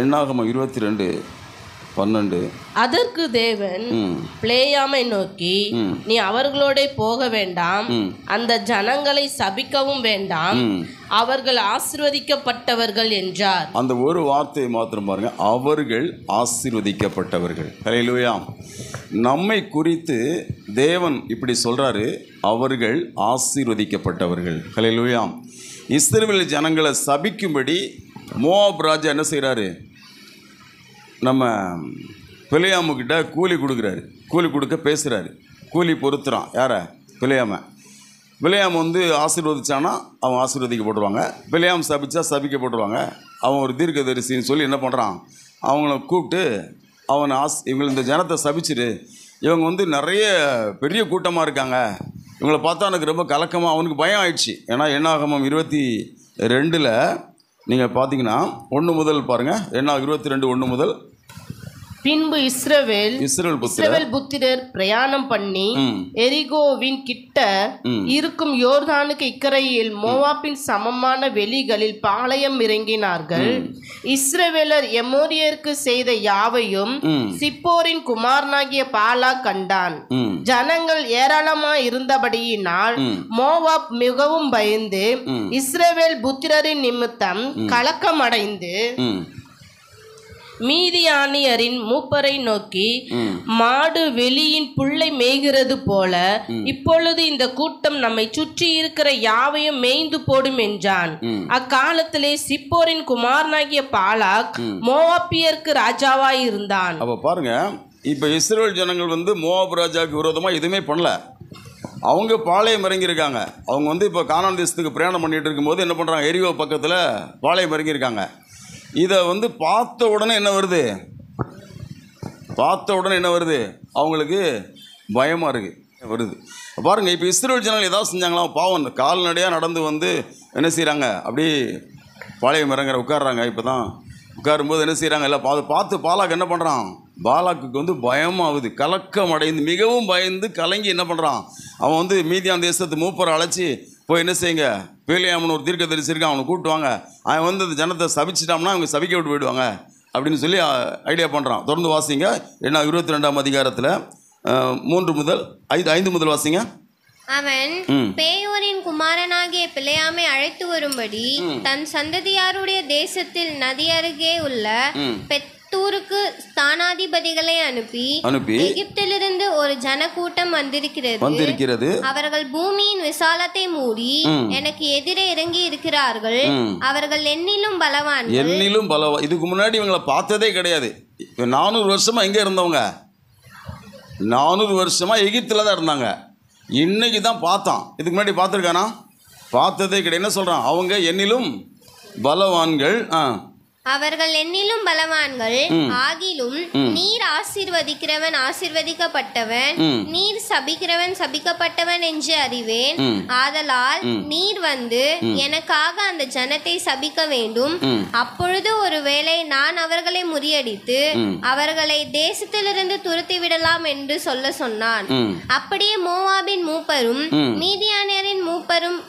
என்னாகமம் 22:12. அதற்கு தேவன் பிலேயாமை நோக்கி, நீ அவர்களோட போக வேண்டாம், அந்த ஜனங்களை சபிக்கவும் வேண்டாம், அவர்கள் ஆசீர்வதிக்கப்பட்டவர்கள் என்றார். அந்த ஒரு வார்த்தையை மாத்திரம் பாருங்க, அவர்கள் ஆசீர்வதிக்கப்பட்டவர்கள். ஹல்லேலூயா. நம்மை குறித்து தேவன் இப்படி சொல்றாரு, அவர்கள் ஆசீர்வதிக்கப்பட்டவர்கள். ஹல்லேலூயா. இஸ்ரவேல் ஜனங்களை சபிக்கும்படி மோவாப் ராஜா என்ன செய்கிறாரு, நம்ம பிலேயாமுக்கிட்ட கூலி கொடுக்குறாரு. கூலி கொடுக்க பேசுகிறாரு. கூலி பொறுத்துறான் யாரை? பிலேயாமை. பிலேயாம் வந்து ஆசீர்வதிச்சானா அவன் ஆசீர்வதிக்கப்பட்டுருவாங்க, பிலேயாம் சபிச்சா சபிக்கப்பட்டுருவாங்க. அவன் ஒரு தீர்க்கதரிசின்னு சொல்லி என்ன பண்ணுறான், அவங்கள கூப்பிட்டு அவனை இவங்களை இந்த ஜனத்தை சபிச்சிரு, இவங்க வந்து நிறைய பெரிய கூட்டமாக இருக்காங்க, இவங்களை பார்த்தா எனக்கு ரொம்ப கலக்கமாக, அவனுக்கு பயம் ஆயிடுச்சு. ஏன்னா என்னாகமம் 22:2 நீங்கள் பார்த்தீங்கன்னா 1 முதல் பாருங்கள். என்னாகும் 22:1 முதல். பின்பு இஸ்ரவேல் புத்திரர் பிரயாணம் பண்ணி எரிகோவின் கிட்ட இருக்கும் யோர்தானுக்கு இக்கரையில் மோவாபின் சமமான வெளிகளில் பாளையம் இறங்கினார்கள். இஸ்ரவேலர் எமோரியருக்கு செய்த யாவையும் சிப்போரின் குமாரனாகிய பாலா கண்டான். ஜனங்கள் ஏராளமாய் இருந்தபடியினால் மோவாப் மிகவும் பயந்து இஸ்ரவேல் புத்திரரின் நிமித்தம் கலக்கமடைந்து மீதியானியரின் மூப்பரை நோக்கி, மாடு வெளியின் புல்லை மேய்கிறது போல இப்பொழுது இந்த கூட்டம் நம்மை சுற்றி இருக்கிற யாவையும் மேய்ந்து போடும் என்றான். அக்காலத்திலே சிப்போரின் குமாரனாகிய பாலாக் மோவாபியருக்கு ராஜாவாய் இருந்தான். அப்ப பாருங்க, இப்ப இஸ்ரவேல் ஜனங்கள் வந்து மோவாப் ராஜாவுக்கு விரோதமா எதுவுமே பண்ணல. அவங்க பாளையம் இறங்கியிருக்காங்க. அவங்க வந்து இப்போ கானான் தேசத்துக்கு பிரயாணம் பண்ணிட்டு இருக்கும்போது என்ன பண்ணுறாங்க, எரிகோ பக்கத்தில் பாளையம் இறங்கியிருக்காங்க. இதை வந்து பார்த்த உடனே என்ன வருது, அவங்களுக்கு பயமாக வருது. பாருங்கள், இப்போ இஸ்ரவேல் ஜனங்கள் ஏதாவது செஞ்சாங்களா, பாவம் கால்நடையாக நடந்து வந்து என்ன செய்கிறாங்க, அப்படியே பாளையம் இறங்குற உட்காடுறாங்க. இப்போ தான் உட்காரும்போது என்ன செய்கிறாங்க, இல்லை பார்த்து பாலாக்கு என்ன பண்ணுறான், பாலாக்கு வந்து பயமாகுது, கலக்கம் அடைந்து மிகவும் பயந்து கலங்கி என்ன பண்ணுறான், அவன் வந்து மீதியான் தேசத்து மூப்பரை அழைச்சி போய் என்ன செய்யுங்க, பிலேயாம்னு ஒரு தீர்க்கதரிசி இருக்கான், அவனை கூப்பிட்டுவாங்க, அவன் வந்து அந்த ஜனத்தை சபிச்சிட்டான்னா அவங்க சபிக்க விட்டு போயிடுவாங்க அப்படின்னு சொல்லி ஐடியா பண்ணுறான். தொடர்ந்து வாசிங்க. ஏன்னா 22ஆம் அதிகாரத்தில் 3 முதல் 5 முதல் வாசிங்க. அவன் பேயோரின் குமாரனாகிய பிலேயாமை அழைத்து வரும்படி தன் சந்ததியாருடைய தேசத்தில் நதி அருகே உள்ள பெத்தூருக்கு ஸ்தானாதிபதிகளை அனுப்பி எகிப்திலிருந்து ஒரு ஜனக்கூட்டம் வந்திருக்கிறது, அவர்கள் பூமியின் விசாலத்தை மூடி எனக்கு எதிரே இறங்கி இருக்கிறார்கள், அவர்கள் என்னிலும் பலவான்கள். இதுக்கு முன்னாடி இவங்களை பார்த்ததே கிடையாது. 400 வருஷமா எங்க இருந்தவங்க, 400 வருஷமா எகிப்தில் தான் இருந்தாங்க. இன்னைக்கு தான் பார்த்தான். இதுக்கு முன்னாடி பார்த்துருக்கானா, பார்த்ததே கிடையாது. என்ன சொல்றான், அவங்க என்னிலும் பலவான்கள், அவர்கள் என்னிலும் பலவான்கள். ஆகிலும் நீர் ஆசீர்வதிக்கிறவன் ஆசீர்வதிக்கப்பட்டவன், நீர் சபிக்கிறவன் சபிக்கப்பட்டவன் என்று அறிவேன். ஆதலால் நீர் வந்து எனக்காக அந்த ஜனத்தை சபிக்க வேண்டும். அப்பொழுது ஒருவேளை நான் அவர்களை முறியடித்து அவர்களை தேசத்திலிருந்து துரத்தி விடலாம் என்று சொல்ல சொன்னான். அப்படியே மோவாபின் மூப்பரும் மீதியானியரின் மூப்பரும்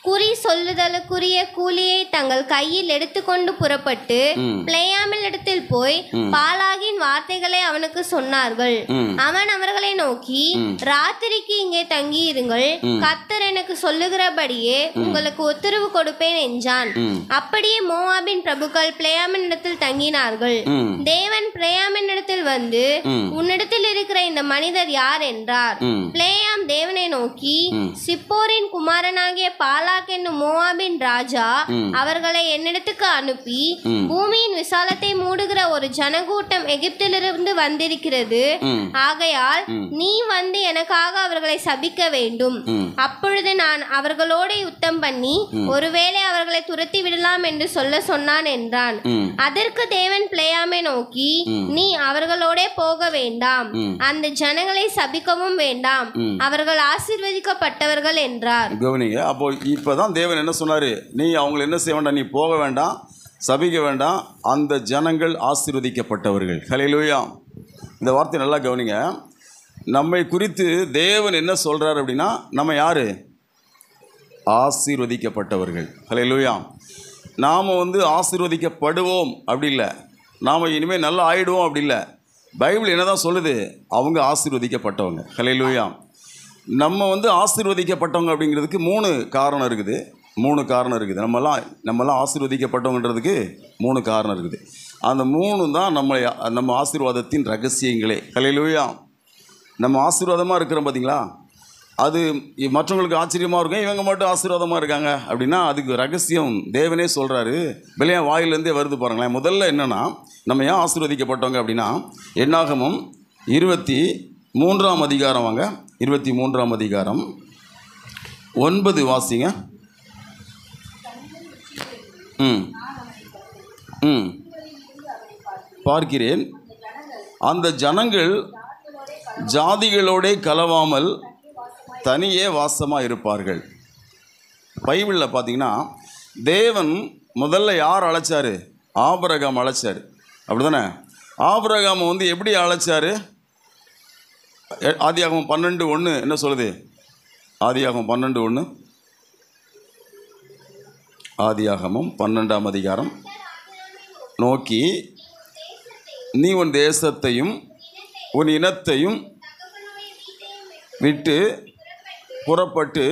குறி சொல்லுதலுக்குரிய கூலியை தங்கள் கையில் எடுத்துக்கொண்டு புறப்பட்டு பிலேயாமின் இடத்தில் போய் பாலாகின் வார்த்தைகளை அவனுக்கு சொன்னார்கள். அவன் அவர்களை நோக்கி, ராத்திரிக்கு இங்கே தங்கியிருங்கள், கர்த்தர் எனக்கு சொல்லுகிறபடியே உங்களுக்கு உத்தரவு கொடுப்பேன் என்றான். அப்படியே மோவாபின் பிரபுக்கள் பிலேயாமின் இடத்தில் தங்கினார்கள். தேவன் பிலேயாமின் இடத்தில் வந்து, உன்னிடத்தில் இருக்கிற இந்த மனிதர் யார் என்றார். பிலேயாம் தேவனை நோக்கி, சிப்போரின் குமாரனாகிய பாலா என்னும் மோவாபின் ராஜா அவர்களை என்னிடத்துக்கு அனுப்பி, பூமியின் விசாலத்தை மூடுகிற ஒரு ஜனக்கூட்டம் எகிப்திலிருந்து வந்திருக்கிறது, ஆகையால் நீ வந்து எனக்காக அவர்களை சபிக்க வேண்டும். அப்பொழுது நான் அவர்களோட யுத்தம் பண்ணி ஒருவேளை அவர்களை துரத்தி விடலாம் என்று சொல்ல சொன்னான் என்றான். அதற்கு தேவன் பிலேயாமை நோக்கி, நீ அவர்களோட போக வேண்டாம், அந்த ஜனங்களை சபிக்கவும் வேண்டாம், அவர்கள் ஆசீர்வதிக்கப்பட்டவர்கள் என்றார். அப்போ இப்பதான் தேவன் என்ன சொன்னாரு, நீ அவங்களை என்ன செய்ய வேண்டாம், நீ போக வேண்டாம், சபிக்க வேண்டாம், அந்த ஜனங்கள் ஆசீர்வதிக்கப்பட்டவர்கள். ஹல்லேலூயா. இந்த வார்த்தை நல்லா கவனிங்க. நம்மை குறித்து தேவன் என்ன சொல்றாரு அப்படின்னா, நம்ம யாரு, ஆசீர்வதிக்கப்பட்டவர்கள். ஹல்லேலூயா. நாம் வந்து ஆசீர்வதிக்கப்படுவோம் அப்படி இல்லை, நாம் இனிமேல் நல்லா ஆயிடுவோம் அப்படி இல்லை. பைபிள் என்ன தான் சொல்லுது? அவங்க ஆசீர்வதிக்கப்பட்டவங்க. ஹல்லேலூயா. நம்ம வந்து ஆசீர்வதிக்கப்பட்டவங்க அப்படிங்கிறதுக்கு 3 காரணம் இருக்குது. 3 காரணம் இருக்குது. நம்மலாம் ஆசீர்வதிக்கப்பட்டவங்கன்றதுக்கு 3 காரணம் இருக்குது. அந்த 3 தான் நம்ம ஆசீர்வாதத்தின் ரகசியங்களே. ஹல்லேலூயா. நம்ம ஆசீர்வாதமாக இருக்கிறோம் பார்த்தீங்களா, அது மற்றவங்களுக்கு ஆச்சரியமாக இருக்கும். இவங்க மட்டும் ஆசீர்வாதமாக இருக்காங்க அப்படின்னா அதுக்கு ரகசியம் தேவனே சொல்கிறாரு. வெளியே வாயிலேருந்தே வருது பாருங்களேன். முதல்ல என்னென்னா, நம்ம ஏன் ஆசீர்வதிக்கப்பட்டவங்க அப்படின்னா, என்னாகமம் 23ஆம் அதிகாரம் வாங்க. 23ஆம் அதிகாரம் 9 வாசிங்க. பார்க்கிறேன், அந்த ஜனங்கள் ஜாதிகளோடே கலவாமல் தனியே வாசமாக இருப்பார்கள். பைபிளில் பார்த்தீங்கன்னா தேவன் முதல்ல யார் அழைச்சார்? ஆபிரகாம் அழைச்சார். அப்படி தானே? ஆபிரகாம் வந்து எப்படி அழைச்சார்? ஆதியாகமம் 12:1 என்ன சொல்லுது? ஆதியாகமம் 12:1, ஆதியாகமம் 12ஆம் அதிகாரம். நோக்கி, நீ உன் தேசத்தையும் உன் இனத்தையும் விட்டு புறப்பட்டு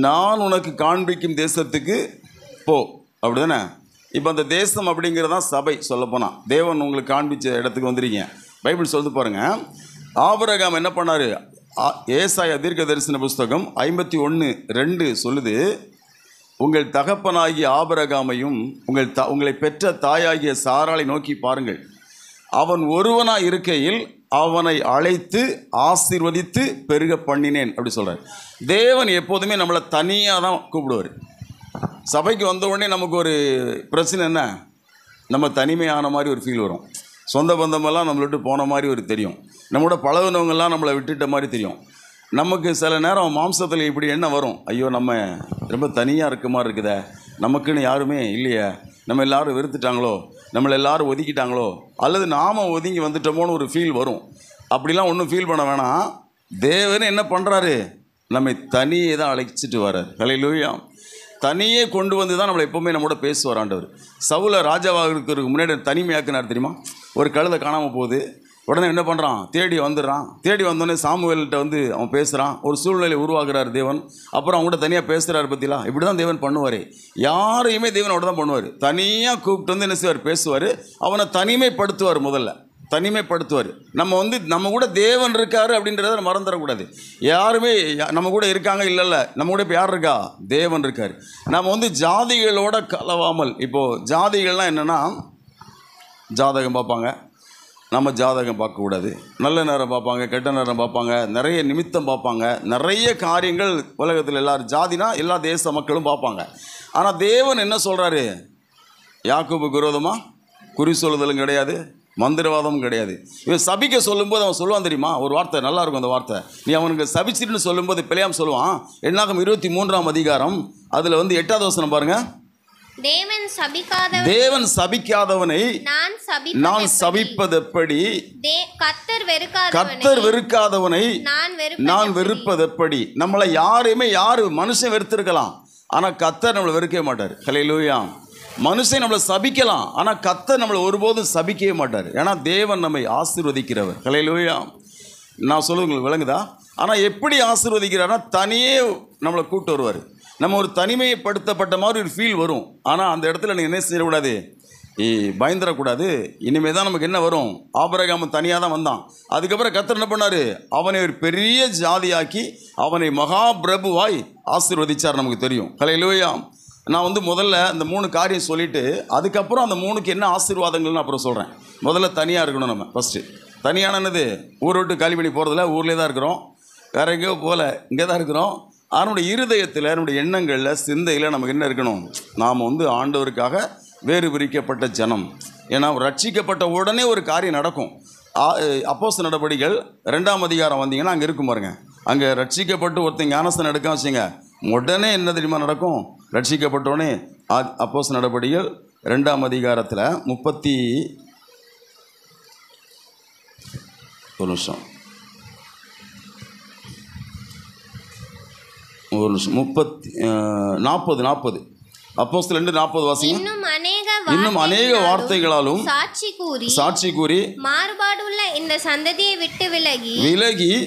நான் உனக்கு காண்பிக்கும் தேசத்துக்கு போ. அப்படி தானே? இப்போ அந்த தேசம் அப்படிங்கிறதான் சபை. சொல்லப்போனால் தேவன் உங்களுக்கு காண்பிச்ச இடத்துக்கு வந்துடுறீங்க. பைபிள் சொல்லுது பாருங்கள். ஆபிரகாம் என்ன பண்ணார்? ஏசாயா தீர்க்க தரிசன புஸ்தகம் 51:2 சொல்லுது, உங்கள் தகப்பனாகிய ஆபிரகாமையும் உங்களை பெற்ற தாயாகிய சாராளை நோக்கி பாருங்கள். அவன் ஒருவனாக இருக்கையில் அவனை அழைத்து ஆசீர்வதித்து பெருக பண்ணினேன் அப்படி சொல்கிறார். தேவன் எப்போதுமே நம்மளை தனியாக தான் கூப்பிடுவார். சபைக்கு வந்த உடனே நமக்கு ஒரு பிரச்சனை என்ன? நம்ம தனிமையான மாதிரி ஒரு ஃபீல் வரும். சொந்த பந்தமெல்லாம் நம்மளை விட்டு போன மாதிரி ஒரு தெரியும். நம்மளோட பழகுனவங்கெல்லாம் நம்மளை விட்டுட்ட மாதிரி தெரியும். நமக்கு சில நேரம் மாம்சத்தில் இப்படி என்ன வரும்? ஐயோ, நம்ம ரொம்ப தனியாக இருக்க மாதிரி இருக்குதே, நமக்குன்னு யாருமே இல்லையே, நம்ம எல்லோரும் வெறுத்துட்டாங்களோ, நம்மளை எல்லோரும் ஒதுக்கிட்டாங்களோ, அல்லது நாம் ஒதுங்கி வந்துட்டோமோன்னு ஒரு ஃபீல் வரும். அப்படிலாம் ஒன்றும் ஃபீல் பண்ண வேணாம். தேவன் என்ன பண்ணுறாரு? நம்மை தனியே தான் அழைச்சிட்டு வர்றார். ஹல்லேலூயா. தனியே கொண்டு வந்து தான் நம்மளை எப்போவுமே நம்மளோட பேசுவார் ஆண்டவர். சவுலை ராஜாவாக இருக்கிறதுக்கு முன்னாடி தனிமையாக்குனார் தெரியுமா? ஒரு கழுதை காணாமல் போகுது, உடனே என்ன பண்ணுறான்? தேடி வந்துடுறான். தேடி வந்தோடனே சாமுவேல்கிட்ட வந்து அவன் பேசுகிறான். ஒரு சூழ்நிலை உருவாக்குறார் தேவன். அப்புறம் அவங்க கூட தனியாக பேசுகிறாரு. பற்றிலாம் இப்படி தான் தேவன் பண்ணுவார். யாரையுமே தேவனோட தான் பண்ணுவார். தனியாக கூப்பிட்டு வந்து என்ன செய்வார்? பேசுவார். அவனை தனிமைப்படுத்துவார். முதல்ல தனிமைப்படுத்துவார். நம்ம கூட தேவன் இருக்காரு அப்படின்றத மறந்துடக்கூடாது. யாருமே நம்ம கூட இருக்காங்க இல்லைல்ல, நம்ம கூட இப்போ யார் இருக்கா? தேவன் இருக்கார். நம்ம ஜாதிகளோட கலவாமல். இப்போது ஜாதிகள்லாம் என்னென்னா, ஜாதகம் பார்ப்பாங்க, நம்ம ஜாதகம் பார்க்கக்கூடாது. நல்ல நேரம் பார்ப்பாங்க, கெட்ட நேரம் பார்ப்பாங்க, நிறைய நிமித்தம் பார்ப்பாங்க, நிறைய காரியங்கள் உலகத்தில் எல்லாரும் ஜாதினா எல்லா தேச மக்களும் பார்ப்பாங்க. ஆனால் தேவன் என்ன சொல்கிறாரு? யாக்கோபுக்கு விரோதமாக குறி சொல்லுதலும் கிடையாது, மந்திரவாதமும் கிடையாது. இவன் சபிக்க சொல்லும்போது அவன் சொல்லுவான் தெரியுமா? ஒரு வார்த்தை நல்லா இருக்கும். அந்த வார்த்தை நீ அவனுக்கு சபிச்சிட்டுன்னு சொல்லும்போது பிழையாம் சொல்லுவான். என்னாகும் 23ஆம் அதிகாரம் அதில் 8வது வசனம் பாருங்க. தேவன் சபிக்காதவனை நான் சபிப்பதெப்படி, கர்த்தர் வெறுக்காதவனை நான் வெறுப்பதெப்படி. நம்மளை யாரு மனுஷன் வெறுத்திருக்கலாம், ஆனால் கர்த்தர் நம்மளை வெறுக்கவே மாட்டார். ஹல்லேலூயா. மனுஷன் நம்மளை சபிக்கலாம், ஆனால் கர்த்தர் நம்மளை ஒருபோதும் சபிக்கவே மாட்டார். ஏன்னா தேவன் நம்மை ஆசீர்வதிக்கிறவர். ஹல்லேலூயா. நான் சொல்லுவது உங்களுக்கு விளங்குதா? ஆனால் எப்படி ஆசீர்வதிக்கிறார்னா, தனியே நம்மளை கூப்பிட்டு வருவார். நம்ம ஒரு தனிமைப்படுத்தப்பட்ட மாதிரி ஒரு ஃபீல் வரும். ஆனால் அந்த இடத்துல நீங்கள் என்ன செய்யக்கூடாது? பயந்துடக்கூடாது. இனிமேல் தான் நமக்கு என்ன வரும்? ஆபிரகாம் தனியாக தான் வந்தான். அதுக்கப்புறம் கர்த்தர் என்ன பண்ணார்? அவனை ஒரு பெரிய ஜாதியாக்கி அவனை மகா பிரபுவாய் ஆசீர்வதிச்சார். நமக்கு தெரியும். ஹல்லேலூயா. நான் முதல்ல அந்த 3 காரியம் சொல்லிவிட்டு அதுக்கப்புறம் அந்த 3க்கு என்ன ஆசீர்வாதங்கள்னு அப்புறம் சொல்கிறேன். முதல்ல தனியாக இருக்கணும். நம்ம ஃபஸ்ட்டு தனியானது ஊரை விட்டு காலி பண்ணி போகிறதில்ல, ஊர்லேயே தான் இருக்கிறோம், வேறு எங்கேயோ போகல, இங்கே தான் இருக்கிறோம். அவனுடைய இருதயத்தில், என்னுடைய எண்ணங்களில், சிந்தையில் நமக்கு என்ன இருக்கணும்? நாம் ஆண்டவருக்காக வேறு பிரிக்கப்பட்ட ஜனம். ஏன்னா ரட்சிக்கப்பட்ட உடனே ஒரு காரியம் நடக்கும். அப்போஸ்தலர் நடபடிகள் 2ஆம் அதிகாரம் வந்தீங்கன்னா அங்கே இருக்கும் பாருங்க. அங்கே ரட்சிக்கப்பட்டு ஒருத்தன் ஞானஸ்தானம் எடுக்க வச்சுங்க, உடனே என்ன தெரியுமா நடக்கும்? ரட்சிக்கப்பட்டோடனே அப்போஸ்தலர் நடபடிகள் 2ஆம் அதிகாரத்தில் 40 அப்போஸ்தலர் 2:40 வாசிங்க. இன்னும் அநேக வார்த்தைகளாலும் சாட்சி கூறி மாறுபாடுள்ள இந்த சந்ததியை விட்டு விலகி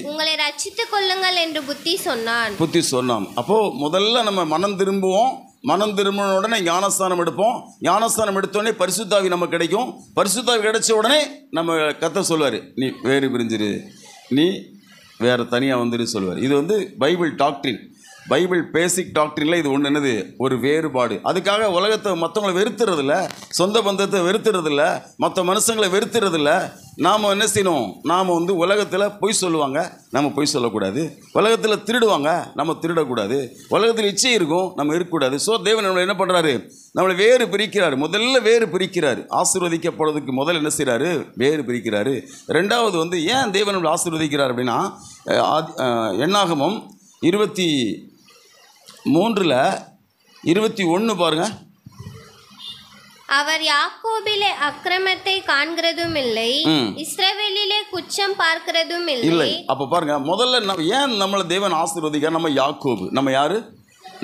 உங்களை ரட்சித்துக் கொள்ளுங்கள் என்று புத்தி சொன்னான். அப்போ முதல்ல நம்ம மனம் திரும்புவோம். மனம் திரும்பின உடனே ஞானஸ்தானம் எடுப்போம். ஞானஸ்தானம் எடுத்தோடனே பரிசுத்தாவி நமக்கு கிடைக்கும். பரிசுத்தாவி கிடைச்ச உடனே நம்ம கர்த்தர் சொல்வார், நீ வேறு பிரிஞ்சிரு, நீ வேறு தனியாக வந்துரு சொல்வார். இது வந்து பைபிள் டாக்ட்ரின், பைபிள் பேசிக் டாக்ட்ரினில் இது ஒன்று என்னது, ஒரு வேறுபாடு. அதுக்காக உலகத்தை மற்றவங்களை வெறுத்துறதில்ல, சொந்த பந்தத்தை வெறுத்துறதில்ல, மற்ற மனுஷங்களை வெறுத்துறதில்ல. நாம் என்ன செய்யணும், நாம் வந்து உலகத்தில் பொய் சொல்லுவாங்க, நம்ம பொய் சொல்லக்கூடாது. உலகத்தில் திருடுவாங்க, நம்ம திருடக்கூடாது. உலகத்தில் இச்சை இருக்கும், நம்ம இருக்கக்கூடாது. ஸோ தேவன் நம்மளை என்ன பண்ணுறாரு, நம்மளை வேறு பிரிக்கிறார். முதல்ல வேறு பிரிக்கிறார். ஆசீர்வதிக்கப்படுறதுக்கு முதல்ல என்ன செய்கிறாரு, வேறு பிரிக்கிறாரு. ரெண்டாவது வந்து ஏன் தேவன் நம்மளை ஆசீர்வதிக்கிறார் அப்படின்னா, என்னாகமம் 23:21 பாருங்க. அவர் யாக்கோபிலே அக்கிரமத்தை காண்கிறதும் இல்லை, இஸ்ரவேலிலே குற்றம் பார்க்கிறதும் இல்லை. அப்ப பாருங்க, முதல்ல ஏன் நம்மளை தேவன் ஆசீர்வதிக்கிறார். நம்ம யாக்கோபு. நம்ம யாரு,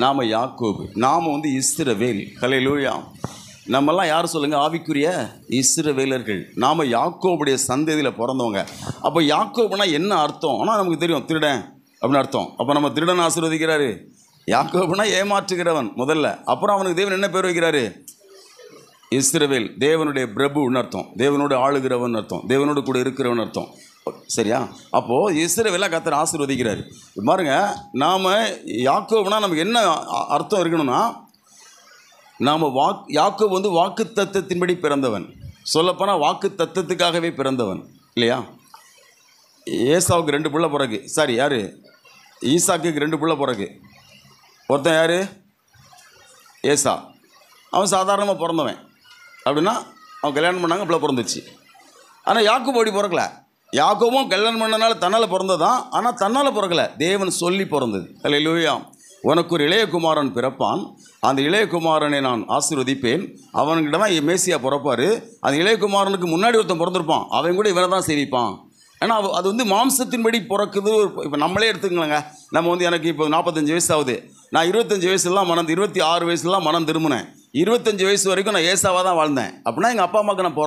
நாம யாக்கோபு. நாம வந்து இஸ்ரவேல். ஹல்லேலூயா. நம்மெல்லாம் யார் சொல்லுங்க, ஆவிக்குரிய இஸ்ரவேலர்கள். நாம யாக்கோபுடைய சந்ததியில் பிறந்தவங்க. அப்போ யாக்கோபுனா என்ன அர்த்தம், ஆனால் நமக்கு தெரியும், திருடன் அப்படின்னு அர்த்தம். அப்போ நம்ம திருடன் ஆசீர்வதிக்கிறாரு. யாக்கோபுனா ஏமாற்றுகிறவன் முதல்ல. அப்புறம் அவனுக்கு தேவன் என்ன பேர் வைக்கிறாரு, இஸ்ரவேல். தேவனுடைய பிரபுன்னு அர்த்தம், தேவனோடு ஆளுகிறவன் அர்த்தம், தேவனோடு கூட இருக்கிறவன் அர்த்தம். சரியா? அப்போது இஸ்ரவேலை கர்த்தர் ஆசீர்வதிக்கிறாரு. பாருங்க, நாம் யாக்கோபுனா நமக்கு என்ன அர்த்தம் இருக்கணும்னா, நாம் யாக்கோபு வந்து வாக்கு தத்தத்தின்படி பிறந்தவன். சொல்லப்போனால் வாக்கு தத்தத்துக்காகவே பிறந்தவன் இல்லையா? ஏசாவுக்கு 2 பிள்ளை பிறகு, சாரி யார், ஈசாக்கு 2 பிள்ளை பிறகு. ஒருத்தன் யார், ஏசா. அவன் சாதாரணமாக பிறந்தவன். அப்படின்னா அவன் கல்யாணம் பண்ணாங்க, பிள்ளை பிறந்துச்சு. ஆனால் யாக்கோபு அப்படி பிறக்கல. யாக்கோபும் கல்யாணம் பண்ணனால தன்னால் பிறந்ததான், ஆனால் தன்னால் பிறக்கலை, தேவன் சொல்லி பிறந்தது. அல்லேலூயா. உனக்கு ஒரு இளைய குமாரன் பிறப்பான், அந்த இளைய குமாரனை நான் ஆசீர்வதிப்பேன், அவன்கிட்ட தான் மேசியா பிறப்பார். அந்த இளைய குமாரனுக்கு முன்னாடி ஒருத்தன் பிறந்திருப்பான், அவன் கூட இவனை தான் சேவிப்பான். ஏன்னா அது வந்து மாம்சத்தின்படி பிறக்குது. இப்போ நம்மளே எடுத்துக்கலாங்க. நம்ம வந்து எனக்கு இப்போ 45 வயசு ஆகுது. நான் 25 வயசுலாம் 26 வயசுலாம் மனம் திரும்பினேன். 25 வயசு வரைக்கும் நான் ஏசாவாக தான் வாழ்ந்தேன். அப்படின்னா எங்கள் அப்பா அம்மாவுக்கு நான்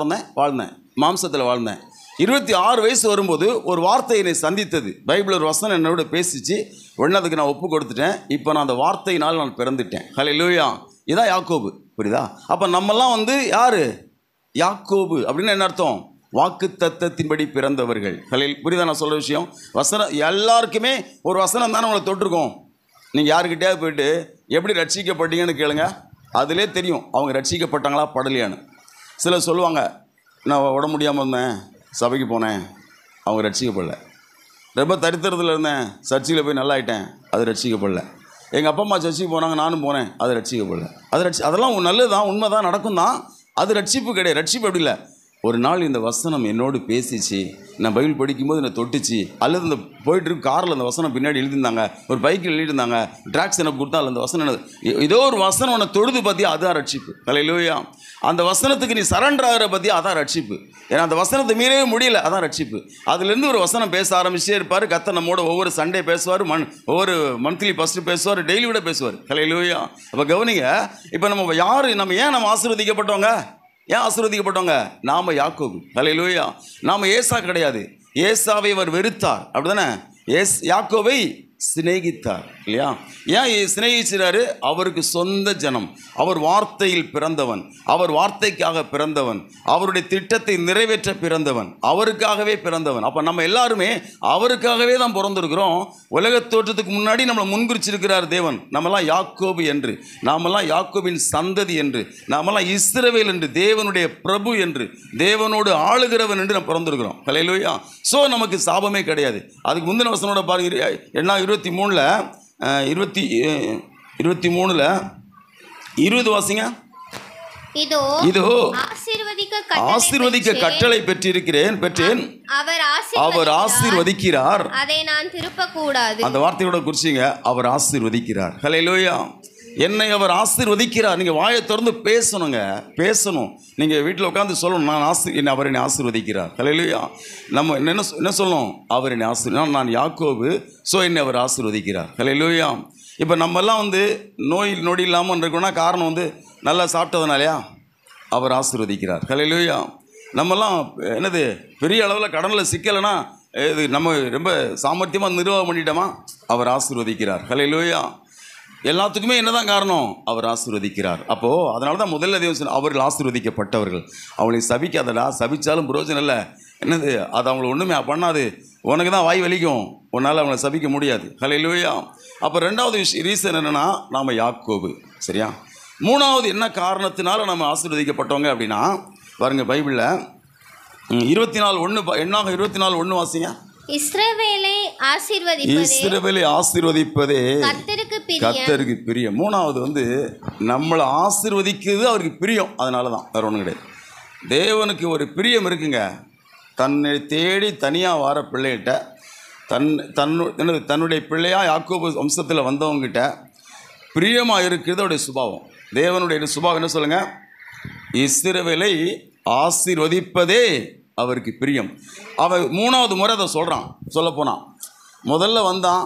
வாழ்ந்தேன், மாம்சத்தில் வாழ்ந்தேன். 26 வயசு வரும்போது ஒரு வார்த்தை என்னை சந்தித்தது. பைபிள் ஒரு வசனம் என்னோட பேசிச்சு. உடனே அதுக்கு நான் ஒப்பு கொடுத்துட்டேன். இப்போ நான் அந்த வார்த்தையினால் நான் பிறந்துட்டேன். ஹல்லேலூயா. இதான் யாக்கோபு. புரியுதா? அப்போ நம்மெல்லாம் வந்து யார், யாக்கோபு அப்படின்னு என்ன அர்த்தம், வாக்கு தத்தத்தின்படி பிறந்தவர்கள். புரியுதா நான் சொல்கிற விஷயம்? வசனம் எல்லாருக்குமே ஒரு வசனம் தானே உங்களை தொட்டிருக்கோம். நீங்கள் யாருக்கிட்டேயாவது போயிட்டு எப்படி ரட்சிக்கப்பட்டீங்கன்னு கேளுங்க, அதிலே தெரியும் அவங்க ரட்சிக்கப்பட்டாங்களா படலையான்னு. சிலர் சொல்லுவாங்க, நான் உடம்பு முடியாமல் இருந்தேன், சபைக்கு போனேன், அவங்க ரட்சிக்கப்படல. ரொம்ப தரித்திரத்தில் இருந்தேன், சர்ச்சையில் போய் நல்லா ஆகிட்டேன், அது ரட்சிக்கப்படல. எங்கள் அப்பா அம்மா சர்ச்சைக்கு போனாங்க, நானும் போனேன், அது ரட்சிக்கப்படல. அதெல்லாம் நல்லது தான், உண்மை தான், நடக்கும் தான். அது ரட்சிப்பு கிடையாது. ரட்சிப்பு அப்படி இல்லை. ஒரு நாள் இந்த வசனம் என்னோடு பேசிச்சு, நான் பைபிள் படிக்கும்போது என்னை தொட்டுச்சு. அல்லது இந்த போயிட்டு காரில் அந்த வசனம் பின்னாடி எழுதியிருந்தாங்க, ஒரு பைக்கில் எழுதியிருந்தாங்க, ட்ராக்ஸ் எனக்கு கொடுத்தா அந்த வசனம் ஏதோ ஒரு வசனம் உன்னை தொடுது பார்த்தியா, அதுதான் ரட்சிப்பு. ஹல்லேலூயா. அந்த வசனத்துக்கு நீ சரண்டர் ஆகிற பார்த்தியா, அதான் ரட்சிப்பு. ஏன்னா அந்த வசனத்தை மீறவே முடியல, அதான் ரட்சிப்பு. அதுலேருந்து ஒரு வசனம் பேச ஆரம்பிச்சே இருப்பார். கர்த்தர் நம்மோட ஒவ்வொரு சண்டே பேசுவார், ஒவ்வொரு மந்த்லி ஃபஸ்ட்டு பேசுவார், டெய்லி விட பேசுவார். ஹல்லேலூயா. அப்போ கவனிங்க, இப்போ நம்ம யார், நம்ம ஏன் நம்ம ஆசீர்வதிக்கப்பட்டவங்க, ஏன் ஆசீர்வதிக்கப்பட்டவங்க, நாம யாக்கோபு. ஹல்லேலூயா. நாம ஏசா கிடையாது. ஏசாவை அவர் வெறுத்தார், அப்படிதானே? யாக்கோபை சிநேகித்தார் இல்லையா? ஏன் சிநேகிச்சாரு? அவருக்கு சொந்த ஜனம், அவர் வார்த்தையில் பிறந்தவன், அவர் வார்த்தைக்காக பிறந்தவன், அவருடைய திட்டத்தை நிறைவேற்ற பிறந்தவன், அவருக்காகவே பிறந்தவன். அப்போ நம்ம எல்லாருமே அவருக்காகவே தான் பிறந்திருக்கிறோம். உலக தோற்றத்துக்கு முன்னாடி நம்மளை முன்குறிச்சிருக்கிறார் தேவன். நம்மெல்லாம் யாக்கோபு என்று, நாமெல்லாம் யாக்கோபின் சந்ததி என்று, நாமெல்லாம் இஸ்ரவேல் என்று, தேவனுடைய பிரபு என்று, தேவனோடு ஆளுகிறவன் என்று நம்ம பிறந்திருக்கிறோம். ஹல்லேலூயா. ஸோ நமக்கு சாபமே கிடையாது. அதுக்கு முந்தின வசனோட பாருங்க, என்ன 23 20 வாசிங்க. இதோ ஆசீர்வதிக்க கட்டளை பெற்றேன், அவர் ஆசீர்வதிக்கிறார், அதை நான் திருப்ப கூடாது. அந்த வார்த்தையோட குறிச்சிங்க, அவர் ஆசீர்வதிக்கிறார். ஹல்லேலூயா. என்னை அவர் ஆசீர்வதிக்கிறார். நீங்கள் வாயை திறந்து பேசணுங்க, பேசணும். நீங்கள் வீட்டில் உட்காந்து சொல்லணும், அவர் என்னை ஆசீர்வதிக்கிறார். ஹல்லேலூயா. நம்ம என்ன சொல்லணும், அவர் என்னை நான் யாக்கோபு, ஸோ என்னை அவர் ஆசீர்வதிக்கிறார். ஹல்லேலூயா. இப்போ நம்மெல்லாம் வந்து நோய் நொடி இல்லாமல் இருக்கோம்னா காரணம் வந்து நல்லா சாப்பிட்டதுனாலயா? அவர் ஆசீர்வதிக்கிறார். ஹல்லேலூயா. நம்மெல்லாம் என்னது பெரிய அளவில் கடனில் சிக்கலைன்னா இது நம்ம ரொம்ப சாமர்த்தியமாக நிர்வாகம் பண்ணிட்டோமா? அவர் ஆசீர்வதிக்கிறார். ஹல்லேலூயா. எல்லாத்துக்குமே என்னதான் காரணம்? அவர் ஆசீர்வதிக்கிறார். அப்போது அதனால தான் முதல்ல தேவன் சொன்னார், அவர்கள் ஆசீர்வதிக்கப்பட்டவர்கள். அவங்களை சபிக்காதடா, சபிச்சாலும் பிரயோஜனம் இல்லை. என்னது அது அவங்கள ஒன்றுமே பண்ணாது, உனக்கு தான் வாய் வலிக்கும், உன்னால் அவங்கள சபிக்க முடியாது. ஹல்லேலூயா. அப்போ ரெண்டாவது ரீசன் என்னென்னா, நாம் யாக்கோபு. சரியா? மூணாவது என்ன காரணத்தினால நம்ம ஆசீர்வதிக்கப்பட்டவங்க அப்படின்னா, பாருங்க பைபிளில் 24:1 எண்ணாக 24:1 வாசிங்க. இஸ்ரவேலை ஆசீர்வதிப்பதே கர்த்தருக்கு பிரியம். மூணாவது வந்து நம்மளை ஆசீர்வதிக்கிறது அவருக்கு பிரியம். அதனால தான், வேற ஒன்றும் கிடையாது. தேவனுக்கு ஒரு பிரியம் இருக்குங்க. தன்னை தேடி தனியாக வர பிள்ளைகிட்ட தன்னுடைய பிள்ளையாக யாக்கோபு வம்சத்தில் வந்தவங்ககிட்ட பிரியமாக இருக்கிறது அவருடைய சுபாவம். தேவனுடைய சுபாவம் என்ன சொல்லுங்கள்? இஸ்ரவேலை ஆசீர்வதிப்பதே அவருக்கு பிரியம். அவன் மூணாவது முறை அதை சொல்கிறான். சொல்லப்போனான், முதல்ல வந்தான்,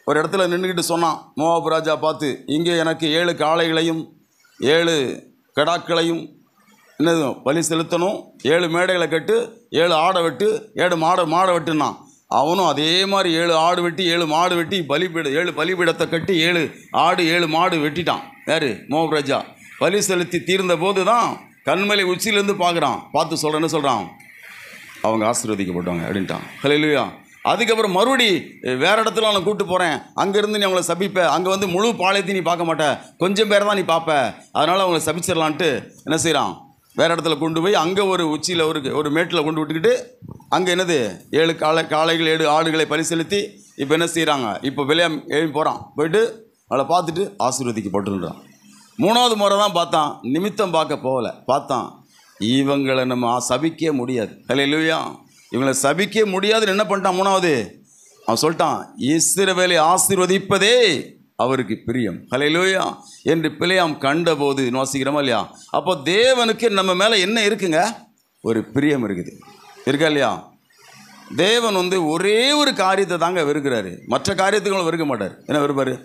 ஒரு இடத்துல நின்றுக்கிட்டு சொன்னான் மோவாபு ராஜா பார்த்து, இங்கே எனக்கு 7 காளைகளையும் 7 கடாக்களையும் என்னது பலி செலுத்தணும், 7 மேடைகளை கட்டு, 7 ஆடை வெட்டு, 7 மாடை வெட்டுனான். அவனும் அதே மாதிரி 7 ஆடு வெட்டி 7 மாடு வெட்டி 7 பலிபீடத்தை கட்டி 7 ஆடு 7 மாடு வெட்டிட்டான். யார்? மோவாபு ராஜா. பலி செலுத்தி தீர்ந்த போது தான் கண்மலை உச்சியிலேருந்து பார்த்து சொல்கிறேன், என்ன சொல்கிறான்? அவங்க ஆசீர்வதிக்கப்பட்டவங்க அப்படின்ட்டான். ஹல்லேலூயா. அதுக்கப்புறம் மறுபடி வேறு இடத்துல நான் கூப்பிட்டு போகிறேன், அங்கேருந்து நீ அவங்கள சபிப்ப, அங்கே வந்து முழு பாளையத்தையும் நீ பார்க்க மாட்டே, கொஞ்சம் பேர் தான் நீ பார்ப்ப, அதனால் அவங்கள சபிச்சிடலான்ட்டு என்ன செய்கிறான்? வேறு இடத்துல கொண்டு போய் அங்கே ஒரு உச்சியில் ஒரு மேட்டில் கொண்டு விட்டுக்கிட்டு அங்கே என்னது 7 காளைகள் 7 ஆடுகளை பலி செலுத்தி இப்போ என்ன செய்கிறாங்க? இப்போ வெளியே எழுப்பி போகிறான். போயிட்டு அவளை பார்த்துட்டு ஆசீர்வதிக்கப்பட்டுன்றான். மூணாவது முறை தான் பார்த்தான், நிமித்தம் பார்க்க போகலை. பார்த்தான், இவங்களை நம்ம சபிக்க முடியாது. ஹல்லேலூயா. இவங்களை சபிக்க முடியாதுன்னு என்ன பண்ணிட்டான்? மூணாவது அவன் சொல்லிட்டான், இஸ்ரவேலை ஆசீர்வதிப்பதே அவருக்கு பிரியம். ஹல்லேலூயா. என்று பிழையாம் கண்டபோது வாசிக்கிறோமா இல்லையா? அப்போ தேவனுக்கு நம்ம மேலே என்ன இருக்குங்க? ஒரு பிரியம் இருக்குது. இருக்கா இல்லையா? தேவன் வந்து ஒரே ஒரு காரியத்தை தாங்க வெறுக்கிறாரு, மற்ற காரியத்துக்கும் வெறுக்க மாட்டார். என்ன வெறுப்பார்?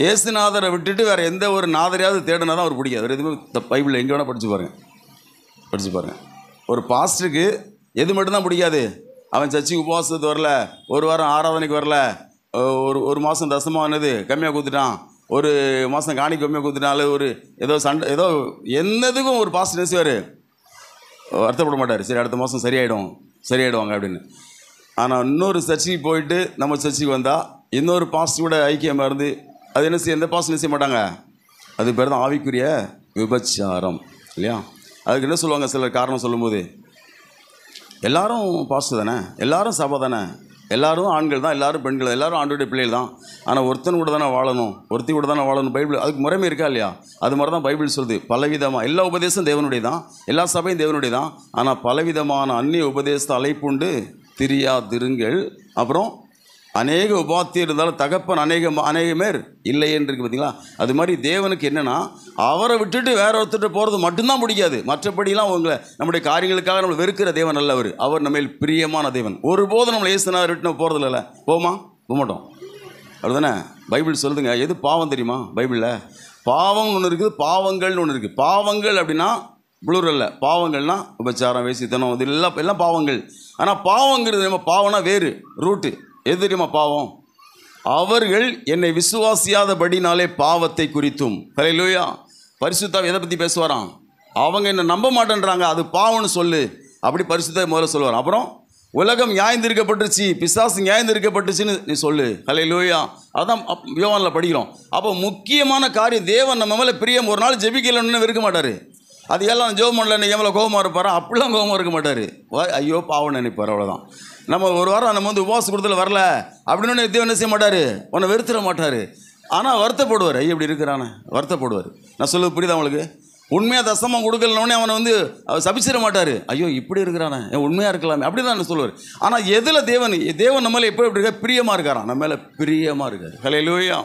ஏசுநாதரை விட்டுட்டு வேறு எந்த ஒரு நாதரையாவது தேடினா தான் அவர் பிடிக்காது. வேறு எதுவுமே பைபிளில் எங்கே வேணால் படித்து பாருங்கள். ஒரு பாஸ்டருக்கு எது மட்டும்தான் பிடிக்காது? அவன் சர்ச்சைக்கு உபவாசத்துக்கு வரல, ஒரு வாரம் ஆராதனைக்கு வரல, ஒரு மாதம் தசமானது கம்மியாக கொடுத்துட்டான், ஒரு மாதம் காணி கம்மியாக கொடுத்துட்டாலும் ஒரு ஏதோ சண்டை ஏதோ என்னதுக்கும் ஒரு பாஸ்டர் பேசுவார், வருத்தப்பட மாட்டார். சரி அடுத்த மாதம் சரியாயிடுவாங்க அப்படின்னு. ஆனால் இன்னொரு சர்ச்சைக்கு போயிட்டு நம்ம சர்ச்சைக்கு வந்தால் இன்னொரு பாஸ்டர் கூட ஐக்கியமாக இருந்து அது என்ன செய்ய, எந்த பாஸ்டர் என்ன செய்ய மாட்டாங்க? அது பேர் தான் ஆவிக்குரிய விபச்சாரம் இல்லையா? அதுக்கு என்ன சொல்லுவாங்க சிலர் காரணம் சொல்லும்போது, எல்லாரும் பாஸ்டர் தானே, எல்லாரும் சபை தானே, எல்லாரும் ஆண்கள் தான், எல்லாரும் பெண்கள், எல்லாரும் ஆண்டோடைய பிள்ளைகள் தான், ஆனால் ஒருத்தன் கூட தானே வாழணும், ஒருத்தி கூட தானே வாழணும். பைபிள் அதுக்கு முறைமை இருக்கா இல்லையா? அது மாதிரி தான் பைபிள் சொல்லுது. பலவிதமாக எல்லா உபதேசம் தேவனுடைய தான், எல்லா சபையும் தேவனுடைய தான், ஆனால் பலவிதமான அந்நிய உபதேச அழைப்புண்டு திரியாதிருங்கள். அப்புறம் அநேக உபாத்தியர் இருந்தாலும் தகப்பன் அநேகமேர் இல்லை என்று இருக்கு பார்த்தீங்களா? அது மாதிரி தேவனுக்கு என்னென்னா, அவரை விட்டுட்டு வேற ஒருத்தர் போகிறது மட்டும்தான் பிடிக்காது. மற்றபடிலாம் உங்களை நம்முடைய காரியங்களுக்காக நம்மளை வெறுக்கிற தேவன் அல்ல. அவர் நம்ம பிரியமான தேவன். ஒருபோதும் நம்மளை ஏசுனார் விட்டு நம்ம போகிறது இல்லை. போக மாட்டோம். அப்படிதானே பைபிள் சொல்லுதுங்க. எது பாவம் தெரியுமா? பைபிளில் பாவம்னு ஒன்று இருக்குது, பாவங்கள்னு ஒன்று இருக்குது. பாவங்கள் அப்படின்னா புளூரல்ல, பாவங்கள்னா உபச்சாரம், வேசித்தனம், இது எல்லாம் பாவங்கள். ஆனால் பாவங்கிறது நம்ம பாவம்னா வேறு ரூட்டு. எது தெரியுமா பாவம்? அவர்கள் என்னை விசுவாசியாதபடினாலே பாவத்தை குறித்தும். ஹல்லேலூயா. பரிசுத்தாவி எதை பற்றி பேசுவாராம்? அவங்க என்னை நம்ப மாட்டேன்றாங்க, அது பாவம்னு சொல்லு, அப்படி பரிசுத்தாவி முதல்ல சொல்லுவார். அப்புறம் உலகம் நியாயந்திருக்கப்பட்டுச்சு, பிசாசு நியாயந்திருக்கப்பட்டுச்சுன்னு நீ சொல்லு. ஹல்லேலூயா. அதான் யோவானில் படிக்கிறோம். அப்போ முக்கியமான காரியம், தேவன் நம்ம மேலே பிரியம். ஒரு நாள் ஜெபிக்கலன்னு இருக்க மாட்டார். அது எல்லாம் ஜெபம் பண்ணல எவ்வளோ கோபமாக இருப்பாரா? அப்படிலாம் கோபமாக இருக்க மாட்டார். ஐயோ பாவம் நினைப்பார், அவ்வளோதான். நம்ம ஒரு வாரம் நம்ம வந்து உபவாச கொடுத்துல வரல அப்படின்னு தேவன் என்ன செய்ய மாட்டார்? உன்னை வெறுத்துட மாட்டார். ஆனால் வருத்தப்படுவார். ஐயோ இப்படி இருக்கிறானே வருத்தப்படுவார். நான் சொல்லுவது புரியுதா உங்களுக்கு? உண்மையாக தசமாக கொடுக்கலனோடனே அவனை வந்து சபிச்சிட மாட்டார். ஐயோ இப்படி இருக்கிறானே, உண்மையாக இருக்கலாமே, அப்படி தான் சொல்லுவார். ஆனால் எதில் தேவன் நம்ம மேலே எப்படி இருக்கார்? பிரியமாக இருக்காராம். நம்ம மேலே பிரியமாக இருக்கார். ஹல்லேலூயா.